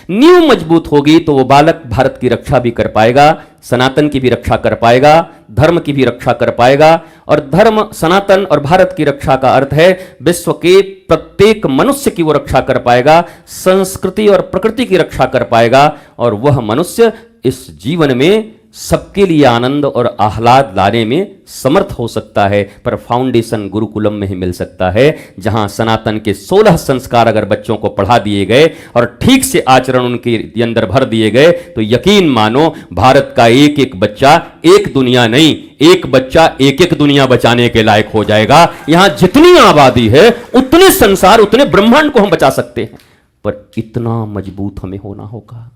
नींव मजबूत होगी तो वो बालक भारत की रक्षा भी कर पाएगा, सनातन की भी रक्षा कर पाएगा, धर्म की भी रक्षा कर पाएगा। और धर्म, सनातन और भारत की रक्षा का अर्थ है विश्व के प्रत्येक मनुष्य की वो रक्षा कर पाएगा, संस्कृति और प्रकृति की रक्षा कर पाएगा। और वह मनुष्य इस जीवन में सबके लिए आनंद और आह्लाद लाने में समर्थ हो सकता है। पर फाउंडेशन गुरुकुलम में ही मिल सकता है, जहां सनातन के 16 संस्कार अगर बच्चों को पढ़ा दिए गए और ठीक से आचरण उनके अंदर भर दिए गए तो यकीन मानो भारत का एक एक बच्चा, एक दुनिया नहीं, एक बच्चा एक एक दुनिया बचाने के लायक हो जाएगा। यहां जितनी आबादी है उतने संसार, उतने ब्रह्मांड को हम बचा सकते हैं। पर इतना मजबूत हमें होना होगा,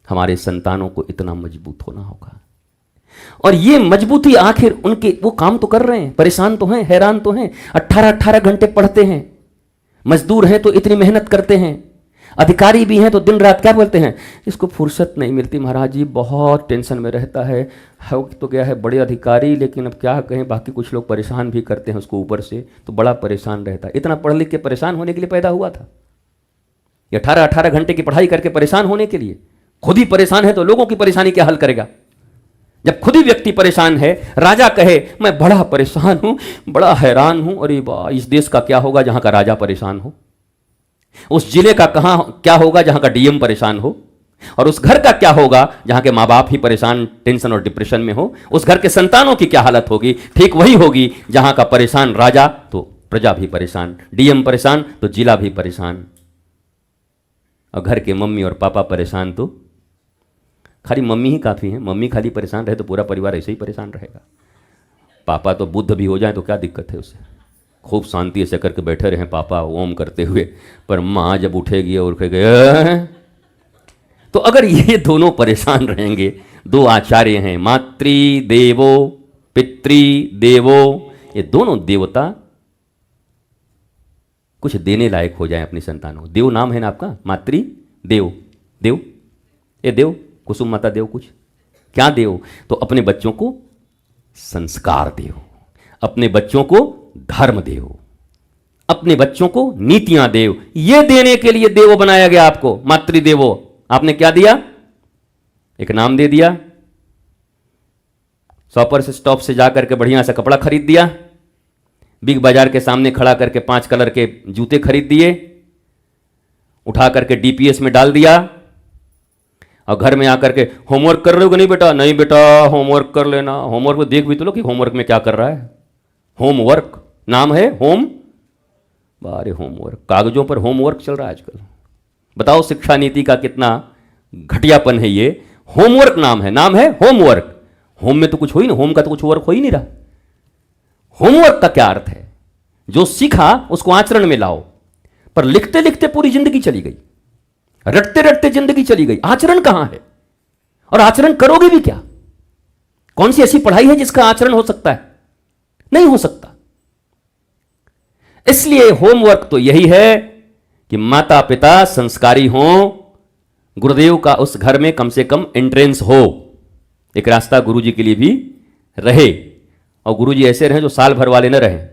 हमारे संतानों को इतना मजबूत होना होगा। और ये मजबूती आखिर उनके, वो काम तो कर रहे हैं, परेशान तो हैं, हैरान तो हैं, 18-18 घंटे पढ़ते हैं, मजदूर हैं तो इतनी मेहनत करते हैं, अधिकारी भी हैं तो दिन रात क्या बोलते हैं, इसको फुर्सत नहीं मिलती महाराज जी, बहुत टेंशन में रहता है। हो तो गया है बड़े अधिकारी, लेकिन अब क्या कहें, बाकी कुछ लोग परेशान भी करते हैं उसको ऊपर से, तो बड़ा परेशान रहता है। इतना पढ़ लिख के परेशान होने के लिए पैदा हुआ था? 18-18 घंटे की पढ़ाई करके परेशान होने के लिए? खुद ही परेशान है तो लोगों की परेशानी क्या हल करेगा? जब खुद ही व्यक्ति परेशान है, राजा कहे मैं बड़ा परेशान हूं, बड़ा हैरान हूं, अरे वाह, इस देश का क्या होगा जहां का राजा परेशान हो, उस जिले का कहां क्या होगा जहां का DM परेशान हो, और उस घर का क्या होगा जहां के माँ बाप ही परेशान, टेंशन और डिप्रेशन में हो, उस घर के संतानों की क्या हालत होगी? ठीक वही होगी जहां का परेशान राजा तो प्रजा भी परेशान, DM परेशान तो जिला भी परेशान, और घर के मम्मी और पापा परेशान तो खाली मम्मी ही काफ़ी है। मम्मी खाली परेशान रहे तो पूरा परिवार ऐसे ही परेशान रहेगा। पापा तो बुद्ध भी हो जाए तो क्या दिक्कत है उसे, खूब शांति से करके बैठे रहें पापा ओम करते हुए, पर माँ जब उठेगी और उठेगी तो अगर ये दोनों परेशान रहेंगे, दो आचार्य हैं, मातृ देवो पितृ देवो, ये दोनों देवता कुछ देने लायक हो जाए अपनी संतानों। देव नाम है ना आपका, मातृ देव, देव ये देव, कुसुम माता देव, कुछ क्या देव? तो अपने बच्चों को संस्कार देव, अपने बच्चों को धर्म देव, अपने बच्चों को नीतियां देव। ये देने के लिए देव बनाया गया आपको, मातृदेवो। आपने क्या दिया? एक नाम दे दिया, शॉपर से स्टॉप से जाकर के बढ़िया सा कपड़ा खरीद दिया, बिग बाजार के सामने खड़ा करके 5 कलर के जूते खरीद दिए, उठा करके DPS में डाल दिया, और घर में आकर के होमवर्क कर रहे हो कि नहीं बेटा? नहीं बेटा, होमवर्क कर लेना। होमवर्क में देख भी तो लो कि होमवर्क में क्या कर रहा है। होमवर्क नाम है होम, बारे होमवर्क, कागजों पर होमवर्क चल रहा है आजकल। बताओ शिक्षा नीति का कितना घटियापन है ये। होमवर्क नाम है होमवर्क। होम में तो कुछ हो ही नहीं, होम का तो कुछ वर्क हो ही नहीं रहा। होमवर्क का क्या अर्थ है? जो सीखा उसको आचरण में लाओ। पर लिखते लिखते पूरी जिंदगी चली गई, रटते रटते जिंदगी चली गई, आचरण कहां है? और आचरण करोगे भी क्या? कौन सी ऐसी पढ़ाई है जिसका आचरण हो सकता है? नहीं हो सकता। इसलिए होमवर्क तो यही है कि माता पिता संस्कारी हों, गुरुदेव का उस घर में कम से कम एंट्रेंस हो, एक रास्ता गुरुजी के लिए भी रहे। और गुरुजी ऐसे रहें जो साल भर वाले न रहें,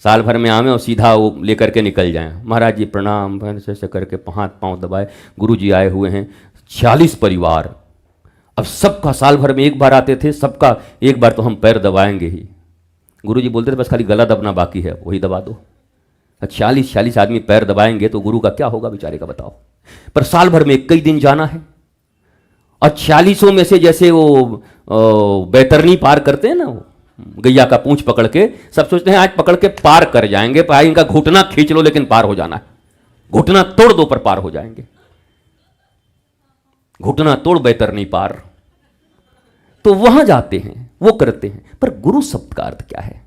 साल भर में आवे और सीधा वो लेकर के निकल जाएं। महाराज जी प्रणाम, ऐसे करके हाथ पांव दबाए, गुरुजी आए हुए हैं, 40 परिवार। अब सबका साल भर में एक बार आते थे, सबका एक बार तो हम पैर दबाएंगे ही। गुरुजी बोलते थे बस खाली गला दबना बाकी है, वही दबा दो। 40 आदमी पैर दबाएंगे तो गुरु का क्या होगा बेचारे का, बताओ। पर साल भर में कई दिन जाना है, और 40 में से जैसे वो बैतरनी पार करते हैं ना, वो गैया का पूंछ पकड़ के, सब सोचते हैं आज पकड़ के पार कर जाएंगे, पर इनका घुटना खींच लो लेकिन पार हो जाना है, घुटना तोड़ दो पर पार हो जाएंगे, घुटना तोड़ बैतरनी पार। तो वहां जाते हैं, वो करते हैं। पर गुरु शब्द का अर्थ क्या है?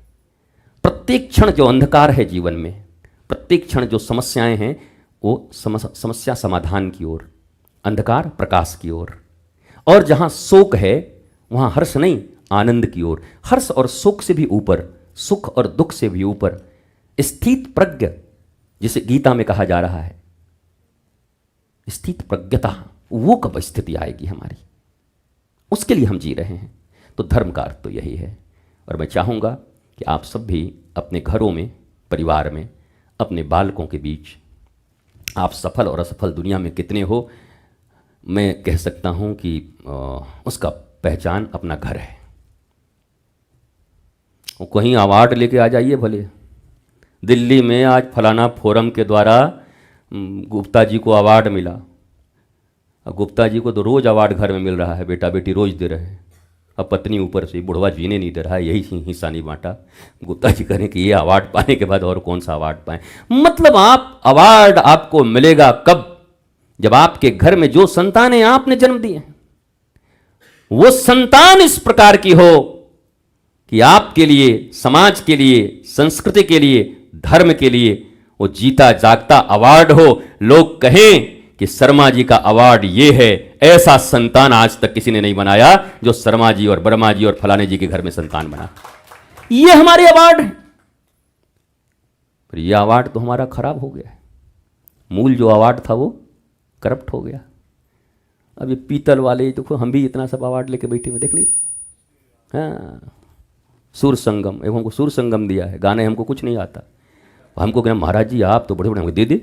प्रत्येक क्षण जो अंधकार है जीवन में, प्रत्येक क्षण जो समस्याएं हैं, वो समस्या समाधान की ओर, अंधकार प्रकाश की ओर। और जहां शोक है वहां हर्ष नहीं, आनंद की ओर। हर्ष और शोक से भी ऊपर, सुख और दुख से भी ऊपर स्थित प्रज्ञ, जिसे गीता में कहा जा रहा है, स्थित प्रज्ञता, वो कब स्थिति आएगी हमारी, उसके लिए हम जी रहे हैं। तो धर्म का अर्थ तो यही है। और मैं चाहूँगा कि आप सब भी अपने घरों में, परिवार में, अपने बालकों के बीच, आप सफल और असफल दुनिया में कितने हो, मैं कह सकता हूँ कि उसका पहचान अपना घर है। वो कहीं अवार्ड लेके आ जाइए भले, दिल्ली में आज फलाना फोरम के द्वारा गुप्ता जी को अवार्ड मिला। गुप्ता जी को तो रोज अवार्ड घर में मिल रहा है, बेटा बेटी रोज दे रहे हैं। अब पत्नी ऊपर से, बुढ़वा जीने नहीं दे रहा है, यही हिस्सा नहीं बांटा। गुप्ता जी करें कि ये अवार्ड पाने के बाद और कौन सा अवार्ड पाएं। मतलब आप अवार्ड आपको मिलेगा कब? जब आपके घर में जो संतानें आपने जन्म दी हैं, वो संतान इस प्रकार की हो कि आपके लिए, समाज के लिए, संस्कृति के लिए, धर्म के लिए वो जीता जागता अवार्ड हो। लोग कहें कि शर्मा जी का अवार्ड ये है, ऐसा संतान आज तक किसी ने नहीं बनाया जो शर्मा जी और वर्मा जी और फलाने जी के घर में संतान बना। ये हमारे अवार्ड है। पर यह अवार्ड तो हमारा खराब हो गया है। मूल जो अवार्ड था वो करप्ट हो गया। अब ये पीतल वाले देखो, हम भी इतना सब अवार्ड लेके बैठे हुए, देख नहीं रहे? हाँ, सुर संगम, एवं हमको सुर संगम दिया है, गाने हमको कुछ नहीं आता। हमको कहना महाराज जी आप तो बड़े बड़े, दे दे,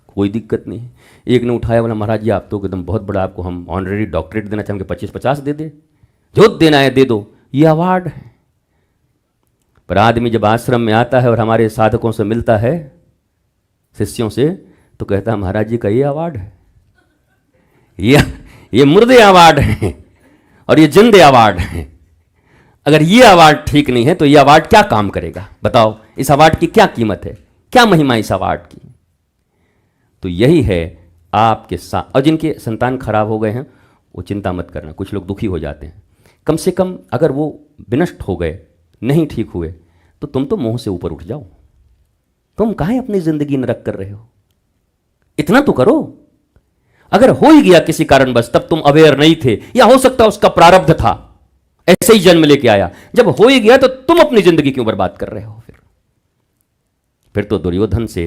कोई दिक्कत नहीं है। एक ने उठाया, बोला महाराज जी आप तो एकदम बहुत बड़ा, आपको हम ऑनरेरी डॉक्टरेट देना चाहेंगे, 25-50 दे दे, जो देना है दे दो। ये अवार्ड है। पर आदमी जब आश्रम में आता है और हमारे साधकों से मिलता है, शिष्यों से, तो कहता है महाराज जी का ये अवार्ड है, ये मुर्दे अवार्ड है और ये जिंदे अवार्ड है। अगर ये अवार्ड ठीक नहीं है तो ये अवार्ड क्या काम करेगा? बताओ, इस अवार्ड की क्या कीमत है, क्या महिमा इस अवार्ड की? तो यही है आपके साथ। और जिनके संतान खराब हो गए हैं वो चिंता मत करना, कुछ लोग दुखी हो जाते हैं। कम से कम अगर वो विनष्ट हो गए, नहीं ठीक हुए, तो तुम तो मुंह से ऊपर उठ जाओ। तुम काहे अपनी जिंदगी नरक कर रहे हो? इतना तो करो। अगर हो ही गया किसी कारण बस, तब तुम अवेयर नहीं थे, या हो सकता उसका प्रारब्ध था, ऐसे ही जन्म लेके आया। जब हो ही गया तो तुम अपनी जिंदगी क्यों बर्बाद कर रहे हो? फिर तो दुर्योधन से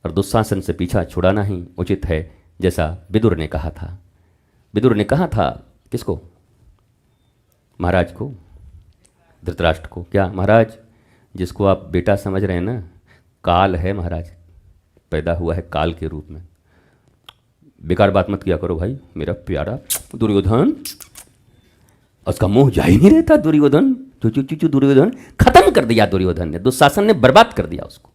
और दुशासन से पीछा छुड़ाना ही उचित है, जैसा विदुर ने कहा था। विदुर ने कहा था किसको? महाराज को, धृतराष्ट्र को। क्या महाराज, जिसको आप बेटा समझ रहे हैं ना, काल है महाराज, पैदा हुआ है काल के रूप में। बेकार बात मत किया करो भाई, मेरा प्यारा दुर्योधन। उसका मुंह जा ही नहीं रहता। दुर्योधन चू दुर्योधन, खत्म कर दिया दुर्योधन ने, दुशासन ने बर्बाद कर दिया उसको।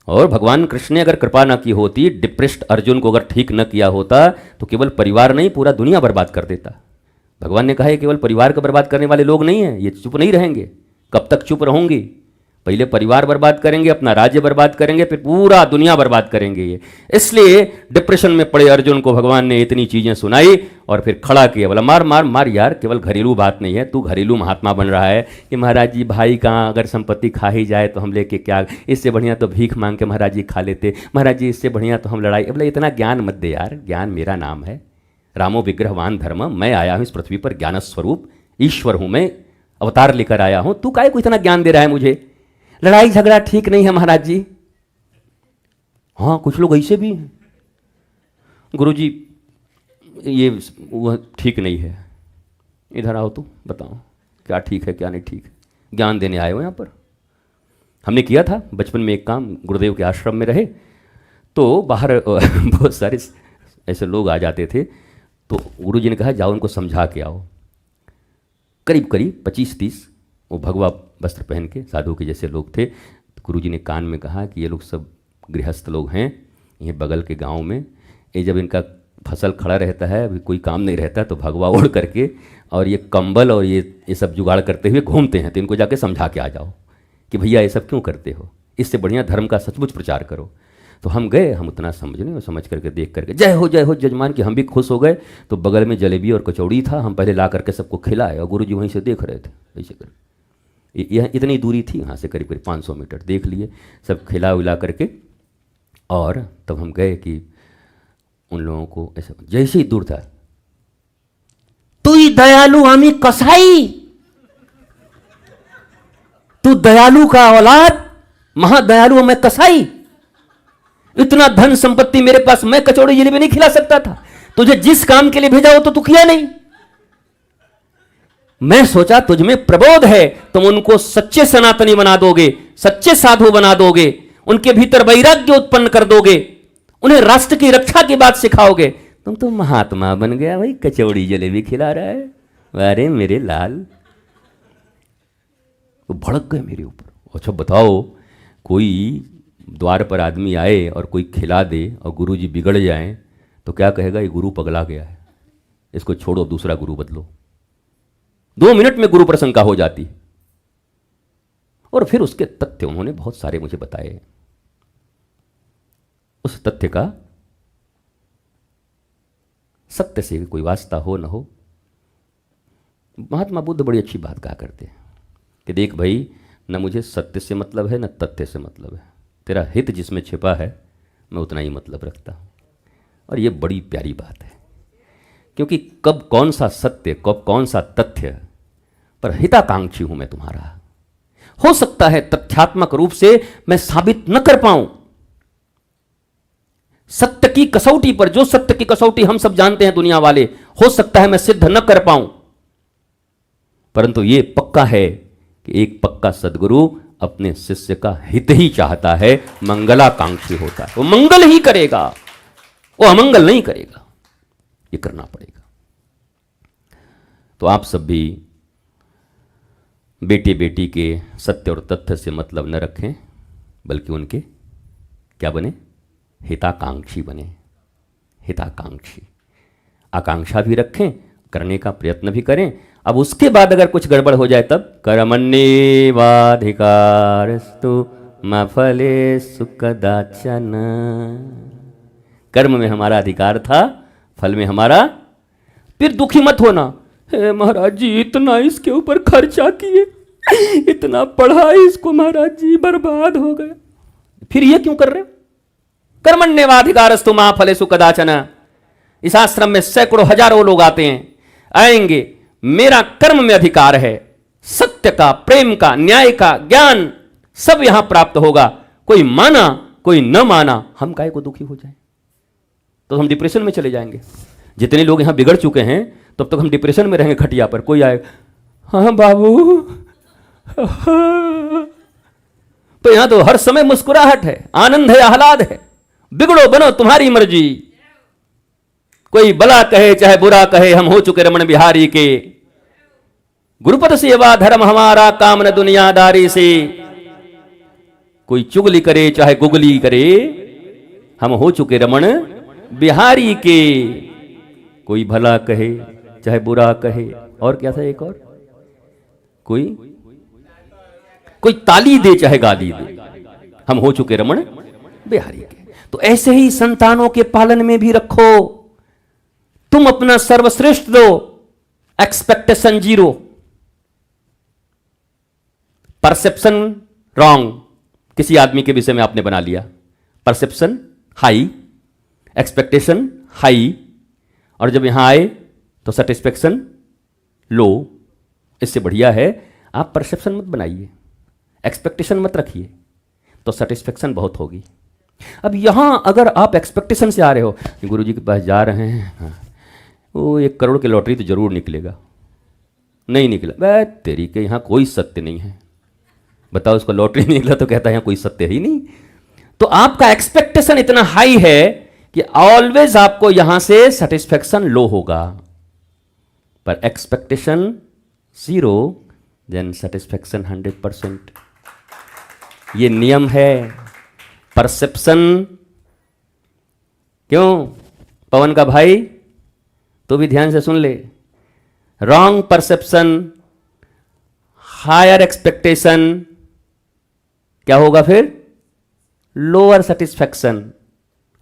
और भगवान कृष्ण ने अगर कृपा न की होती, डिप्रेस्ड अर्जुन को अगर ठीक न किया होता, तो केवल परिवार नहीं पूरा दुनिया बर्बाद कर देता। भगवान ने कहा है केवल परिवार को बर्बाद करने वाले लोग नहीं हैं, ये चुप नहीं रहेंगे। कब तक चुप रहोगे? पहले परिवार बर्बाद करेंगे, अपना राज्य बर्बाद करेंगे, फिर पूरा दुनिया बर्बाद करेंगे ये। इसलिए डिप्रेशन में पड़े अर्जुन को भगवान ने इतनी चीज़ें सुनाई और फिर खड़ा किया, बोला मार मार मार यार, केवल घरेलू बात नहीं है, तू घरेलू महात्मा बन रहा है कि महाराज जी भाई कहाँ अगर संपत्ति खा ही जाए तो हम लेके क्या, इससे बढ़िया तो भीख मांग के महाराज जी खा लेते, महाराज जी इससे बढ़िया तो हम लड़ाई। बोले इतना ज्ञान मत दे यार, ज्ञान मेरा नाम है, रामो विग्रहवान धर्म, मैं आया हूँ इस पृथ्वी पर ज्ञान स्वरूप, ईश्वर हूँ मैं, अवतार लेकर आया हूँ, तू काहे को इतना ज्ञान दे रहा है मुझे? लड़ाई झगड़ा ठीक नहीं है महाराज जी। हाँ कुछ लोग ऐसे भी हैं, गुरुजी ये वह ठीक नहीं है, इधर आओ तो बताओ क्या ठीक है क्या नहीं ठीक है, ज्ञान देने आए हो यहाँ पर। हमने किया था बचपन में एक काम, गुरुदेव के आश्रम में रहे तो बाहर बहुत सारे ऐसे लोग आ जाते थे, तो गुरुजी ने कहा जाओ उनको समझा के आओ। करीब करीब 25-30 वो भगवा वस्त्र पहन के साधु के जैसे लोग थे। तो गुरुजी ने कान में कहा कि ये लोग सब गृहस्थ लोग हैं, ये बगल के गांव में, ये जब इनका फसल खड़ा रहता है, अभी कोई काम नहीं रहता, तो भगवा ओढ़ करके और ये कंबल और ये सब जुगाड़ करते हुए घूमते हैं, तो इनको जाके समझा के आ जाओ कि भैया ये सब क्यों करते हो, इससे बढ़िया धर्म का सचमुच प्रचार करो। तो हम गए, हम उतना समझने और समझ करके देख करके जय हो जजमान कि हम भी खुश हो गए। तो बगल में जलेबी और कचौड़ी था, हम पहले ला करके सबको खिलाए और गुरुजी वहीं से देख रहे थे ऐसे कर। यह इतनी दूरी थी यहाँ से, करीब करीब 500 मीटर, देख लिए सब खिला विला करके। और तब हम गए कि उन लोगों को ऐसे जैसे ही दूर था, तू ही दयालु आमी कसाई, तू दयालु का औलाद, महादयालु मैं कसाई, इतना धन संपत्ति मेरे पास, मैं कचौड़ी जलेबी नहीं खिला सकता था, तुझे जिस काम के लिए भेजा हो तो तू किया नहीं। मैं सोचा तुझ में प्रबोध है, तुम उनको सच्चे सनातनी बना दोगे, सच्चे साधु बना दोगे, उनके भीतर वैराग्य उत्पन्न कर दोगे, उन्हें राष्ट्र की रक्षा की बात सिखाओगे। तुम तो महात्मा बन गया भाई, कचौड़ी जलेबी खिला रहा है, अरे मेरे लाल। वो भड़क गए मेरे ऊपर। अच्छा बताओ, कोई द्वार पर आदमी आए और कोई खिला दे और गुरुजी बिगड़ जाएं तो क्या कहेगा, ये गुरु पगला गया है, इसको छोड़ो दूसरा गुरु बदलो। 2 मिनट में गुरु पर शंका हो जाती। और फिर उसके तथ्य उन्होंने बहुत सारे मुझे बताए। उस तथ्य का सत्य से कोई वास्ता हो न हो, महात्मा बुद्ध बड़ी अच्छी बात कहा करते हैं कि देख भाई, न मुझे सत्य से मतलब है न तथ्य से मतलब है, तेरा हित जिसमें छिपा है मैं उतना ही मतलब रखता हूँ। और ये बड़ी प्यारी बात है, क्योंकि कब कौन सा सत्य कब कौन सा तथ्य, पर हिताकांक्षी हूं मैं तुम्हारा। हो सकता है तथ्यात्मक रूप से मैं साबित न कर पाऊं, सत्य की कसौटी पर, जो सत्य की कसौटी हम सब जानते हैं दुनिया वाले, हो सकता है मैं सिद्ध न कर पाऊं, परंतु यह पक्का है कि एक पक्का सद्गुरु अपने शिष्य का हित ही चाहता है, मंगलाकांक्षी होता है, वो मंगल ही करेगा, वो अमंगल नहीं करेगा, ये करना पड़ेगा। तो आप सब भी बेटे बेटी के सत्य और तथ्य से मतलब न रखें, बल्कि उनके क्या बने, हिताकांक्षी बने। हिताकांक्षी, आकांक्षा भी रखें, करने का प्रयत्न भी करें। अब उसके बाद अगर कुछ गड़बड़ हो जाए तब कर्मण्येवाधिकारस्तु मा फलेषु कदाचन। कर्म में हमारा अधिकार था, फल में हमारा, फिर दुखी मत होना, हे महाराज जी इतना इसके ऊपर खर्चा किए, इतना पढ़ा इसको महाराज जी, बर्बाद हो गया, फिर ये क्यों कर रहे हो? कर्मण्येवाधिकारस्तु मा फलेषु कदाचन। इस आश्रम में सैकड़ों हजारों लोग आते हैं, आएंगे, मेरा कर्म में अधिकार है, सत्य का, प्रेम का, न्याय का, ज्ञान सब यहां प्राप्त होगा। कोई माना कोई न माना, हम काहे को दुखी हो जाए? तो हम डिप्रेशन में चले जाएंगे। जितने लोग यहां बिगड़ चुके हैं तब तक हम डिप्रेशन में रहेंगे खटिया पर। कोई आए, हाँ बाबू, तो यहां तो हर समय मुस्कुराहट है, आनंद है, आह्लाद है। बिगड़ो बनो तुम्हारी मर्जी, कोई भला कहे चाहे बुरा कहे, हम हो चुके रमण बिहारी के। गुरुपद सेवा धर्म हमारा, काम न दुनियादारी से। कोई चुगली करे चाहे गुगली करे, हम हो चुके रमण बिहारी के। कोई भला कहे चाहे बुरा कहे, और क्या था एक और, कोई ताली दे चाहे गाली दे, हम हो चुके रमण बिहारी के। तो ऐसे ही संतानों के पालन में भी रखो, तुम अपना सर्वश्रेष्ठ दो, एक्सपेक्टेशन जीरो, परसेप्शन रॉन्ग। किसी आदमी के विषय में आपने बना लिया, परसेप्शन हाई, एक्सपेक्टेशन हाई, और जब यहां आए तो सेटिस्फेक्शन लो। इससे बढ़िया है आप परसेप्शन मत बनाइए, एक्सपेक्टेशन मत रखिए, तो सेटिस्फेक्शन बहुत होगी। अब यहां अगर आप एक्सपेक्टेशन से आ रहे हो, गुरुजी के पास जा रहे हैं, हाँ, वो 1 करोड़ की लॉटरी तो जरूर निकलेगा, नहीं निकला, बे तेरी के यहाँ कोई सत्य नहीं है। बताओ, उसको लॉटरी नहीं निकला तो कहता है यहाँ कोई सत्य ही नहीं। तो आपका एक्सपेक्टेशन इतना हाई है कि ऑलवेज आपको यहां से सेटिस्फेक्शन लो होगा, पर एक्सपेक्टेशन 0 देन सेटिस्फेक्शन 100%। ये नियम है। परसेप्शन, क्यों पवन का भाई, तो भी ध्यान से सुन ले, रॉन्ग परसेप्शन, हायर एक्सपेक्टेशन, क्या होगा फिर, लोअर सेटिस्फैक्शन,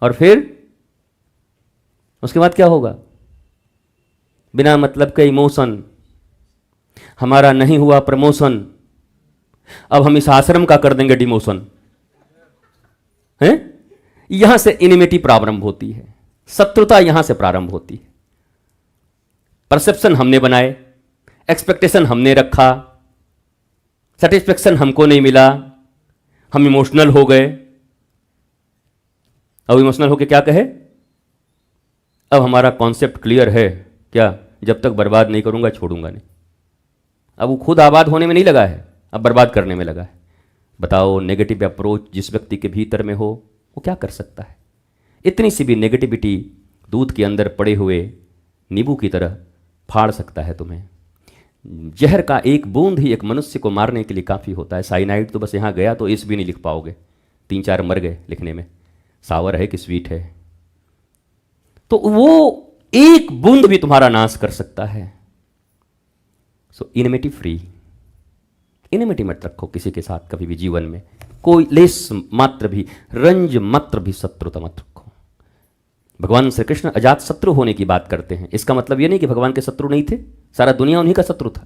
और फिर उसके बाद क्या होगा, बिना मतलब के इमोशन, हमारा नहीं हुआ प्रमोशन, अब हम इस आश्रम का कर देंगे डिमोशन, है? यहां से इनिमिटी प्रारंभ होती है, शत्रुता यहां से प्रारंभ होती है। परसेप्शन हमने बनाए, एक्सपेक्टेशन हमने रखा, सेटिस्फेक्शन हमको नहीं मिला, हम इमोशनल हो गए। अब इमोशनल होके क्या कहे, अब हमारा कॉन्सेप्ट क्लियर है क्या, जब तक बर्बाद नहीं करूंगा छोड़ूंगा नहीं। अब वो खुद आबाद होने में नहीं लगा है, अब बर्बाद करने में लगा है। बताओ, नेगेटिव अप्रोच जिस व्यक्ति के भीतर में हो वो क्या कर सकता है। इतनी सी भी नेगेटिविटी दूध के अंदर पड़े हुए नींबू की तरह फाड़ सकता है तुम्हें। जहर का एक बूंद ही एक मनुष्य को मारने के लिए काफ़ी होता है। साइनाइड तो बस यहाँ गया तो इस भी नहीं लिख पाओगे, 3-4 मर गए लिखने में, सावर है कि स्वीट है। तो वो एक बूंद भी तुम्हारा नाश कर सकता है। सो इनिमिटी फ्री, इनिमिटी मत रखो किसी के साथ कभी भी जीवन में, कोई लेस मात्र भी, रंज मात्र भी शत्रुता मत रखो। भगवान श्री कृष्ण अजात शत्रु होने की बात करते हैं, इसका मतलब यह नहीं कि भगवान के शत्रु नहीं थे, सारा दुनिया उन्हीं का शत्रु था।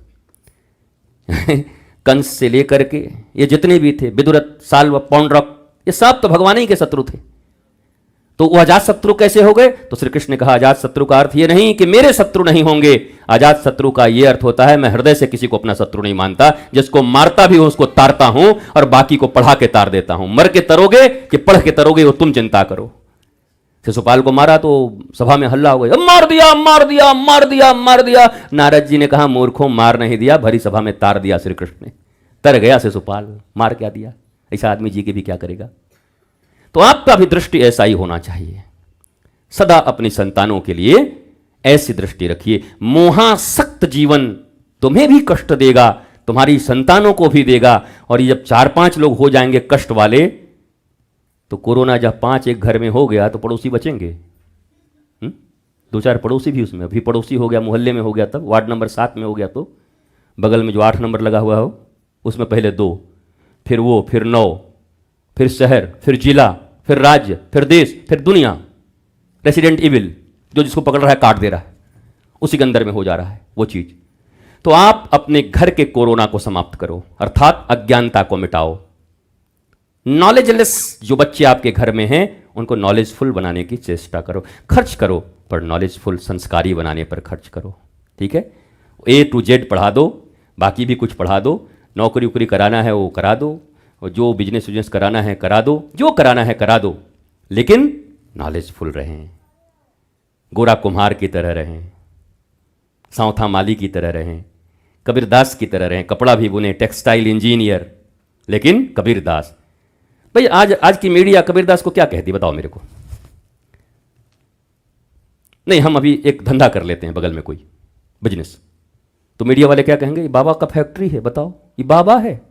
कंस से लेकर के ये जितने भी थे, विदुरथ, साल्व, पौंड्रक, ये सब तो भगवान ही के शत्रु थे। तो वो अजात शत्रु कैसे हो गए, तो श्री कृष्ण ने कहा अजात शत्रु का अर्थ ये नहीं कि मेरे शत्रु नहीं होंगे, अजात शत्रु का ये अर्थ होता है मैं हृदय से किसी को अपना शत्रु नहीं मानता, जिसको मारता भी हूं उसको तारता हूं और बाकी को पढ़ा के तार देता हूं। मर के तरोगे कि पढ़ के तरोगे वो तुम चिंता करो। शिशुपाल को मारा तो सभा में हल्ला हो गया, मार दिया मार दिया मार दिया मार दिया। नारद जी ने कहा मूर्खों, मार नहीं दिया, भरी सभा में तार दिया श्री कृष्ण ने। तर गया शिशुपाल, मार क्या दिया। ऐसा आदमी जी के भी क्या करेगा। तो आपका भी दृष्टि ऐसा ही होना चाहिए, सदा अपनी संतानों के लिए ऐसी दृष्टि रखिए। मोहासक्त जीवन तुम्हें भी कष्ट देगा, तुम्हारी संतानों को भी देगा, और ये जब 4-5 लोग हो जाएंगे कष्ट वाले, तो कोरोना जब 5 एक घर में हो गया तो पड़ोसी बचेंगे। 2-4 पड़ोसी भी उसमें, अभी पड़ोसी हो गया, मोहल्ले में हो गया, तब वार्ड नंबर 7 में हो गया, तो बगल में जो 8 नंबर लगा हुआ हो उसमें पहले 2, फिर वो, फिर 9, फिर शहर, फिर जिला, फिर राज्य, फिर देश, फिर दुनिया। रेसिडेंट इविल, जो जिसको पकड़ रहा है काट दे रहा है, उसी के अंदर में हो जा रहा है वो चीज। तो आप अपने घर के कोरोना को समाप्त करो, अर्थात अज्ञानता को मिटाओ। नॉलेजलेस जो बच्चे आपके घर में हैं उनको नॉलेजफुल बनाने की चेष्टा करो। खर्च करो पर नॉलेजफुल, संस्कारी बनाने पर खर्च करो, ठीक है। A to Z पढ़ा दो, बाकी भी कुछ पढ़ा दो, नौकरी उकरी कराना है वो करा दो, और जो बिजनेस कराना है करा दो, जो कराना है करा दो, लेकिन नॉलेजफुल रहें, गोरा कुम्हार की तरह रहें, सौथा माली की तरह रहें, कबीरदास की तरह रहें। कपड़ा भी बुने, टेक्सटाइल इंजीनियर, लेकिन कबीरदास। भाई आज की मीडिया कबीरदास को क्या कहती, बताओ मेरे को। नहीं, हम अभी एक धंधा कर लेते हैं बगल में कोई बिजनेस, तो मीडिया वाले क्या कहेंगे, ये बाबा का फैक्ट्री है, बताओ ये बाबा है।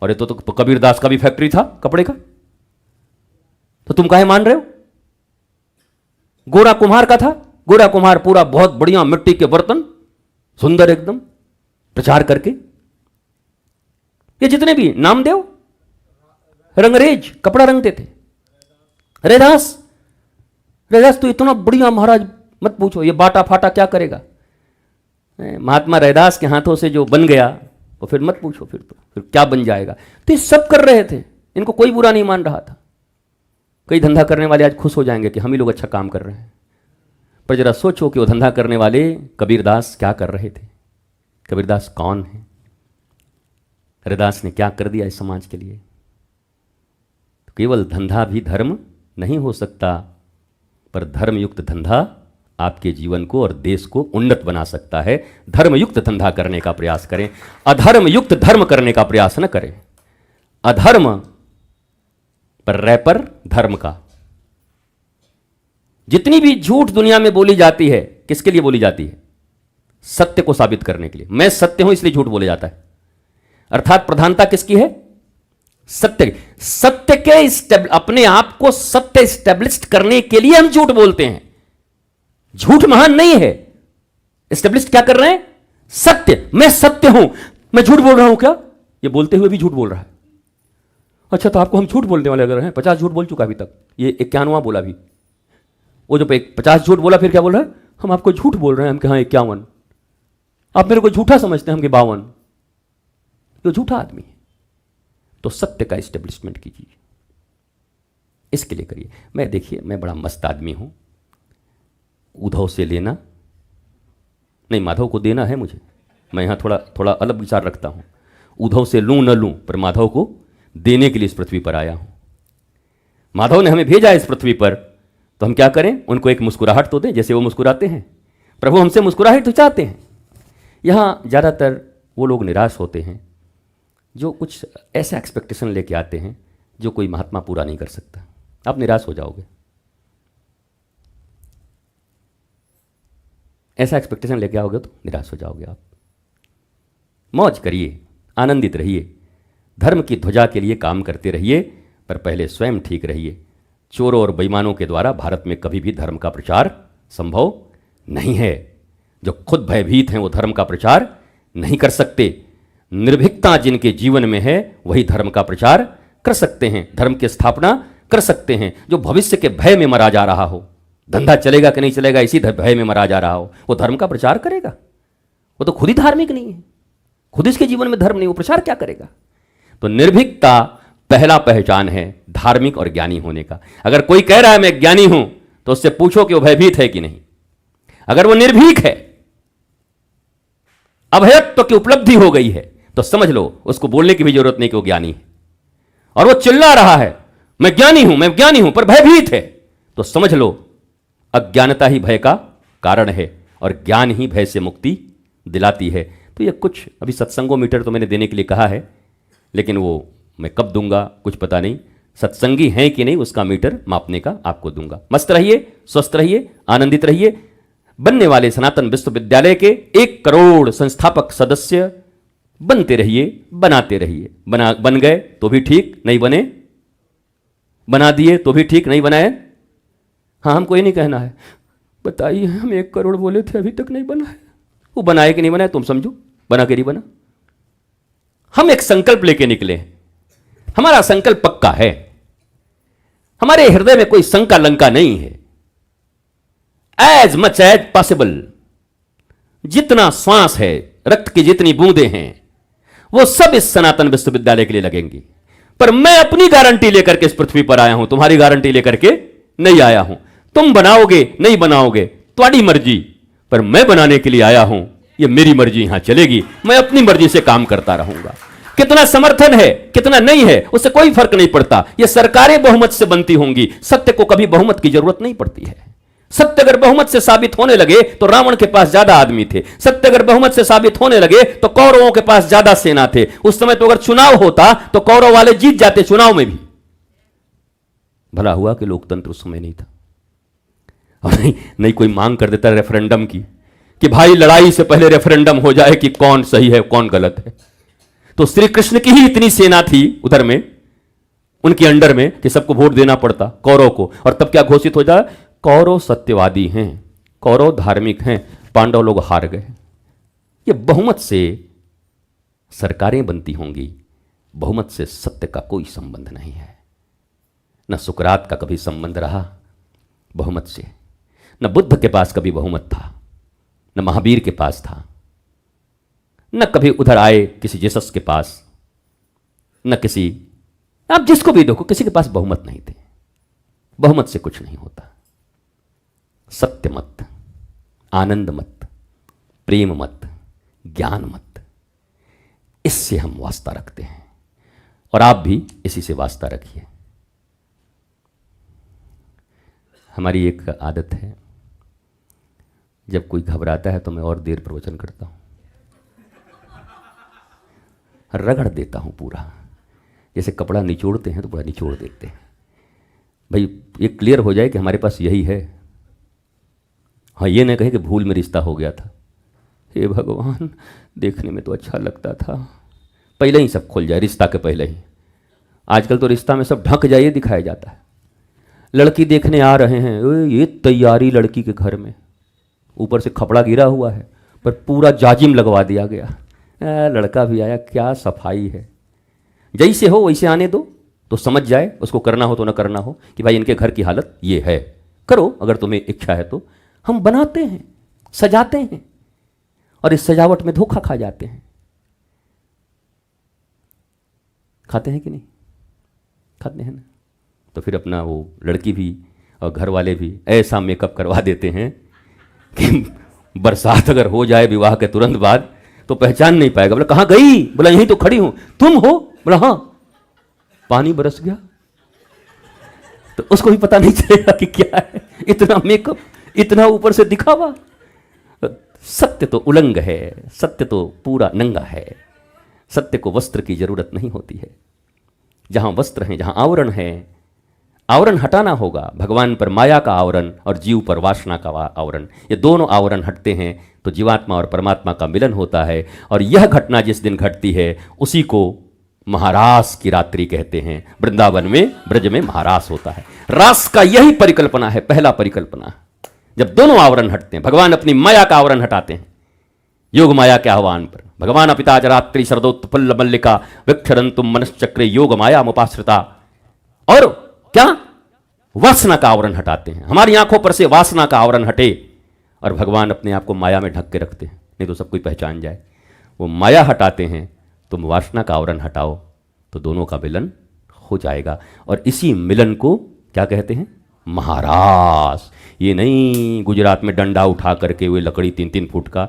और ये तो कबीरदास का भी फैक्ट्री था कपड़े का, तो तुम काहे मान रहे हो? गोरा कुम्हार का था, गोरा कुम्हार पूरा बहुत बढ़िया मिट्टी के बर्तन सुंदर एकदम प्रचार करके, ये जितने भी नामदेव रंगरेज कपड़ा रंगते थे, रैदास तो इतना बढ़िया महाराज मत पूछो, ये बाटा फाटा क्या करेगा। महात्मा रैदास के हाथों से जो बन गया वो फिर मत पूछो, फिर क्या बन जाएगा। तो ये सब कर रहे थे, इनको कोई बुरा नहीं मान रहा था। कई धंधा करने वाले आज खुश हो जाएंगे कि हम ही लोग अच्छा काम कर रहे हैं, पर जरा सोचो कि वो धंधा करने वाले कबीरदास क्या कर रहे थे। कबीरदास कौन है? रैदास ने क्या कर दिया इस समाज के लिए। तो केवल धंधा भी धर्म नहीं हो सकता, पर धर्मयुक्त धंधा आपके जीवन को और देश को उन्नत बना सकता है। धर्मयुक्त धंधा करने का प्रयास करें, अधर्मयुक्त धर्म करने का प्रयास न करें। अधर्म पर रैपर धर्म का। जितनी भी झूठ दुनिया में बोली जाती है, किसके लिए बोली जाती है? सत्य को साबित करने के लिए। मैं सत्य हूं इसलिए झूठ बोले जाता है, अर्थात प्रधानता किसकी है? सत्य। सत्य के अपने आप को सत्य स्टैब्लिश्ड करने के लिए हम झूठ बोलते हैं। झूठ महान नहीं है, स्टैब्लिश्ड क्या कर रहे हैं? सत्य। मैं सत्य हूं, मैं झूठ बोल रहा हूं क्या? ये बोलते हुए भी झूठ बोल रहा है। अच्छा, तो आपको हम झूठ बोलने वाले अगर हैं, 50 झूठ बोल चुका अभी तक, ये 51वां बोला भी। वो जो 50 झूठ बोला, फिर क्या बोल रहा है? हम आपको झूठ बोल रहे हैं। हम कहा 51, आप मेरे को झूठा समझते हैं, हम 52। ये झूठा आदमी है। तो सत्य का एस्टेब्लिशमेंट कीजिए, इसके लिए करिए। मैं देखिए, मैं बड़ा मस्त आदमी हूं, उद्धव से लेना नहीं, माधव को देना है मुझे। मैं यहां थोड़ा अलग विचार रखता हूं। उद्धव से लूं न लूं, पर माधव को देने के लिए इस पृथ्वी पर आया हूं। माधव ने हमें भेजा इस पृथ्वी पर, तो हम क्या करें? उनको एक मुस्कुराहट तो दें, जैसे वो मुस्कुराते हैं। प्रभु हमसे मुस्कुराहट तो चाहते हैं। यहां ज्यादातर वो लोग निराश होते हैं जो कुछ ऐसा एक्सपेक्टेशन लेके आते हैं जो कोई महात्मा पूरा नहीं कर सकता। आप निराश हो जाओगे। ऐसा एक्सपेक्टेशन लेके आओगे तो निराश हो जाओगे आप। मौज करिए, आनंदित रहिए, धर्म की ध्वजा के लिए काम करते रहिए, पर पहले स्वयं ठीक रहिए। चोरों और बेईमानों के द्वारा भारत में कभी भी धर्म का प्रचार संभव नहीं है। जो खुद भयभीत हैं वो धर्म का प्रचार नहीं कर सकते। निर्भीकता जिनके जीवन में है वही धर्म का प्रचार कर सकते हैं, धर्म की स्थापना कर सकते हैं। जो भविष्य के भय में मरा जा रहा हो, धंधा चलेगा कि नहीं चलेगा इसी भय में मरा जा रहा हो, वो धर्म का प्रचार करेगा? वो तो खुद ही धार्मिक नहीं है, खुद इसके जीवन में धर्म नहीं, वो प्रचार क्या करेगा? तो निर्भीकता पहला पहचान है धार्मिक और ज्ञानी होने का। अगर कोई कह रहा है मैं ज्ञानी हूं, तो उससे पूछो कि वो भयभीत है कि नहीं। अगर वो निर्भीक है, अभयत्व की उपलब्धि हो गई है, तो समझ लो उसको बोलने की भी जरूरत नहीं कि वो ज्ञानी है। और वो चिल्ला रहा है मैं ज्ञानी हूं, मैं ज्ञानी हूं, पर भयभीत है, तो समझ लो अज्ञानता ही भय का कारण है और ज्ञान ही भय से मुक्ति दिलाती है। तो ये कुछ अभी सत्संगोमीटर तो मैंने देने के लिए कहा है, लेकिन वो मैं कब दूंगा कुछ पता नहीं। सत्संगी हैं कि नहीं उसका मीटर मापने का आपको दूंगा। मस्त रहिए, स्वस्थ रहिए, आनंदित रहिए। बनने वाले सनातन विश्वविद्यालय के 1 करोड़ संस्थापक सदस्य बनते रहिए, बनाते रहिए। बन गए तो भी ठीक, नहीं बने, बना दिए तो भी ठीक, नहीं बनाए। हाँ, हमको ये नहीं कहना है बताइए हम 1 करोड़ बोले थे अभी तक नहीं बना है। वो बनाए कि नहीं बनाए तुम समझो, बना के नहीं बना। हम एक संकल्प लेके निकले हैं, हमारा संकल्प पक्का है, हमारे हृदय में कोई शंका लंका नहीं है। एज मच एज पॉसिबल, जितना श्वास है, रक्त की जितनी बूंदें हैं, वो सब इस सनातन विश्वविद्यालय के लिए लगेंगी। पर मैं अपनी गारंटी लेकर के इस पृथ्वी पर आया हूं, तुम्हारी गारंटी लेकर के नहीं आया हूं। तुम बनाओगे नहीं बनाओगे तुम्हारी मर्जी, पर मैं बनाने के लिए आया हूं, ये मेरी मर्जी यहां चलेगी। मैं अपनी मर्जी से काम करता रहूंगा। कितना समर्थन है कितना नहीं है उससे कोई फर्क नहीं पड़ता। ये सरकारें बहुमत से बनती होंगी, सत्य को कभी बहुमत की जरूरत नहीं पड़ती है। सत्य अगर बहुमत से साबित होने लगे तो रावण के पास ज्यादा आदमी थे, सत्य अगर बहुमत से साबित होने लगे तो कौरवों के पास ज्यादा सेना थे। उस समय तो अगर चुनाव होता तो कौरव वाले जीत जाते चुनाव में भी। भला हुआ कि लोकतंत्र उस समय नहीं था। और नहीं कोई मांग कर देता रेफरेंडम की कि भाई लड़ाई से पहले रेफरेंडम हो जाए कि कौन सही है कौन गलत है। तो श्री कृष्ण की ही इतनी सेना थी उधर में, उनके अंडर में, कि सबको वोट देना पड़ता कौरव को। और तब क्या घोषित हो जाए, कौरव सत्यवादी हैं, कौरव धार्मिक हैं, पांडव लोग हार गए। ये बहुमत से सरकारें बनती होंगी, बहुमत से सत्य का कोई संबंध नहीं है। न सुकरात का कभी संबंध रहा बहुमत से, न बुद्ध के पास कभी बहुमत था, न महावीर के पास था, न कभी उधर आए किसी जीसस के पास, न किसी, आप जिसको भी देखो किसी के पास बहुमत नहीं थे। बहुमत से कुछ नहीं होता। सत्य मत, आनंद मत, प्रेम मत, ज्ञान मत, इससे हम वास्ता रखते हैं। और आप भी इसी से वास्ता रखिए। हमारी एक आदत है, जब कोई घबराता है तो मैं और देर प्रवचन करता हूं, रगड़ देता हूं पूरा, जैसे कपड़ा निचोड़ते हैं तो पूरा निचोड़ देते हैं। भाई ये क्लियर हो जाए कि हमारे पास यही है। हाँ, ये ना कहे कि भूल में रिश्ता हो गया था। हे भगवान, देखने में तो अच्छा लगता था, पहले ही सब खुल जाए, रिश्ता के पहले ही। आजकल तो रिश्ता में सब ढक जाइए दिखाया जाता है। लड़की देखने आ रहे हैं, ये तैयारी लड़की के घर में, ऊपर से कपड़ा गिरा हुआ है पर पूरा जाजिम लगवा दिया गया। लड़का भी आया, क्या सफाई है। जैसे हो वैसे आने दो, तो समझ जाए, उसको करना हो तो ना करना हो कि भाई इनके घर की हालत ये है, करो अगर तुम्हें इच्छा है तो। हम बनाते हैं, सजाते हैं, और इस सजावट में धोखा खा जाते हैं। खाते हैं कि नहीं? खाते हैं ना। तो फिर अपना वो लड़की भी और घर वाले भी ऐसा मेकअप करवा देते हैं कि बरसात अगर हो जाए विवाह के तुरंत बाद तो पहचान नहीं पाएगा। बोला कहाँ गई? बोला यहीं तो खड़ी हूं। तुम हो? बोला हाँ। पानी बरस गया तो उसको भी पता नहीं चलेगा कि क्या है। इतना मेकअप, इतना ऊपर से दिखावा। सत्य तो उलंग है, सत्य तो पूरा नंगा है। सत्य को वस्त्र की जरूरत नहीं होती है। जहां वस्त्र हैं, जहां आवरण है, आवरण हटाना होगा। भगवान पर माया का आवरण और जीव पर वासना का आवरण, ये दोनों आवरण हटते हैं तो जीवात्मा और परमात्मा का मिलन होता है। और यह घटना जिस दिन घटती है उसी को महारास की रात्रि कहते हैं। वृंदावन में, ब्रज में महारास होता है। रास का यही परिकल्पना है, पहला परिकल्पना, जब दोनों आवरण हटते हैं। भगवान अपनी माया का आवरण हटाते हैं योग माया के आह्वान पर। भगवान अपिताज रात्रि शरदोत्पल्ल मल्लिका विक्षरंतुम मनश्चक्रे योग माया मुपाश्रिता। और क्या? वासना का आवरण हटाते हैं। हमारी आंखों पर से वासना का आवरण हटे और भगवान अपने आप को माया में ढक के रखते हैं, नहीं तो सब कोई पहचान जाए। वो माया हटाते हैं, तुम वासना का आवरण हटाओ, तो दोनों का मिलन हो जाएगा। और इसी मिलन को क्या कहते हैं? महारास। ये नहीं गुजरात में डंडा उठा करके वे लकड़ी 3-3 फुट का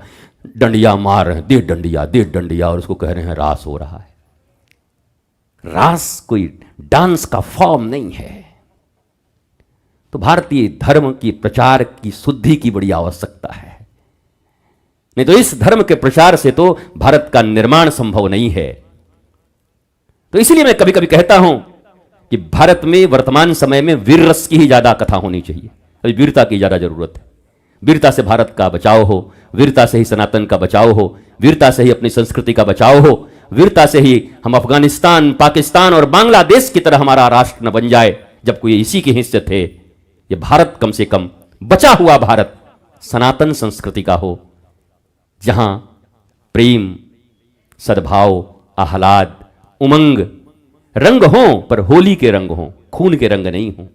डंडिया मार रहे हैं, दे डंडिया दे डंडिया, और उसको कह रहे हैं रास हो रहा है। रास कोई डांस का फॉर्म नहीं है। तो भारतीय धर्म की प्रचार की शुद्धि की बड़ी आवश्यकता है, नहीं तो इस धर्म के प्रचार से तो भारत का निर्माण संभव नहीं है। तो इसलिए मैं कभी कभी कहता हूं कि भारत में वर्तमान समय में वीर रस की ही ज्यादा कथा होनी चाहिए। अभी वीरता की ज्यादा जरूरत है। वीरता से भारत का बचाव हो, वीरता से ही सनातन का बचाव हो, वीरता से ही अपनी संस्कृति का बचाव हो, वीरता से ही हम अफगानिस्तान, पाकिस्तान और बांग्लादेश की तरह हमारा राष्ट्र न बन जाए, जबकि ये इसी के हिस्से थे। ये भारत कम से कम बचा हुआ भारत सनातन संस्कृति का हो, जहां प्रेम, सद्भाव, आह्लाद, उमंग रंग हों, पर होली के रंग हों, खून के रंग नहीं हों।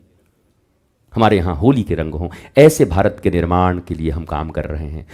हमारे यहां होली के रंग हों। ऐसे भारत के निर्माण के लिए हम काम कर रहे हैं।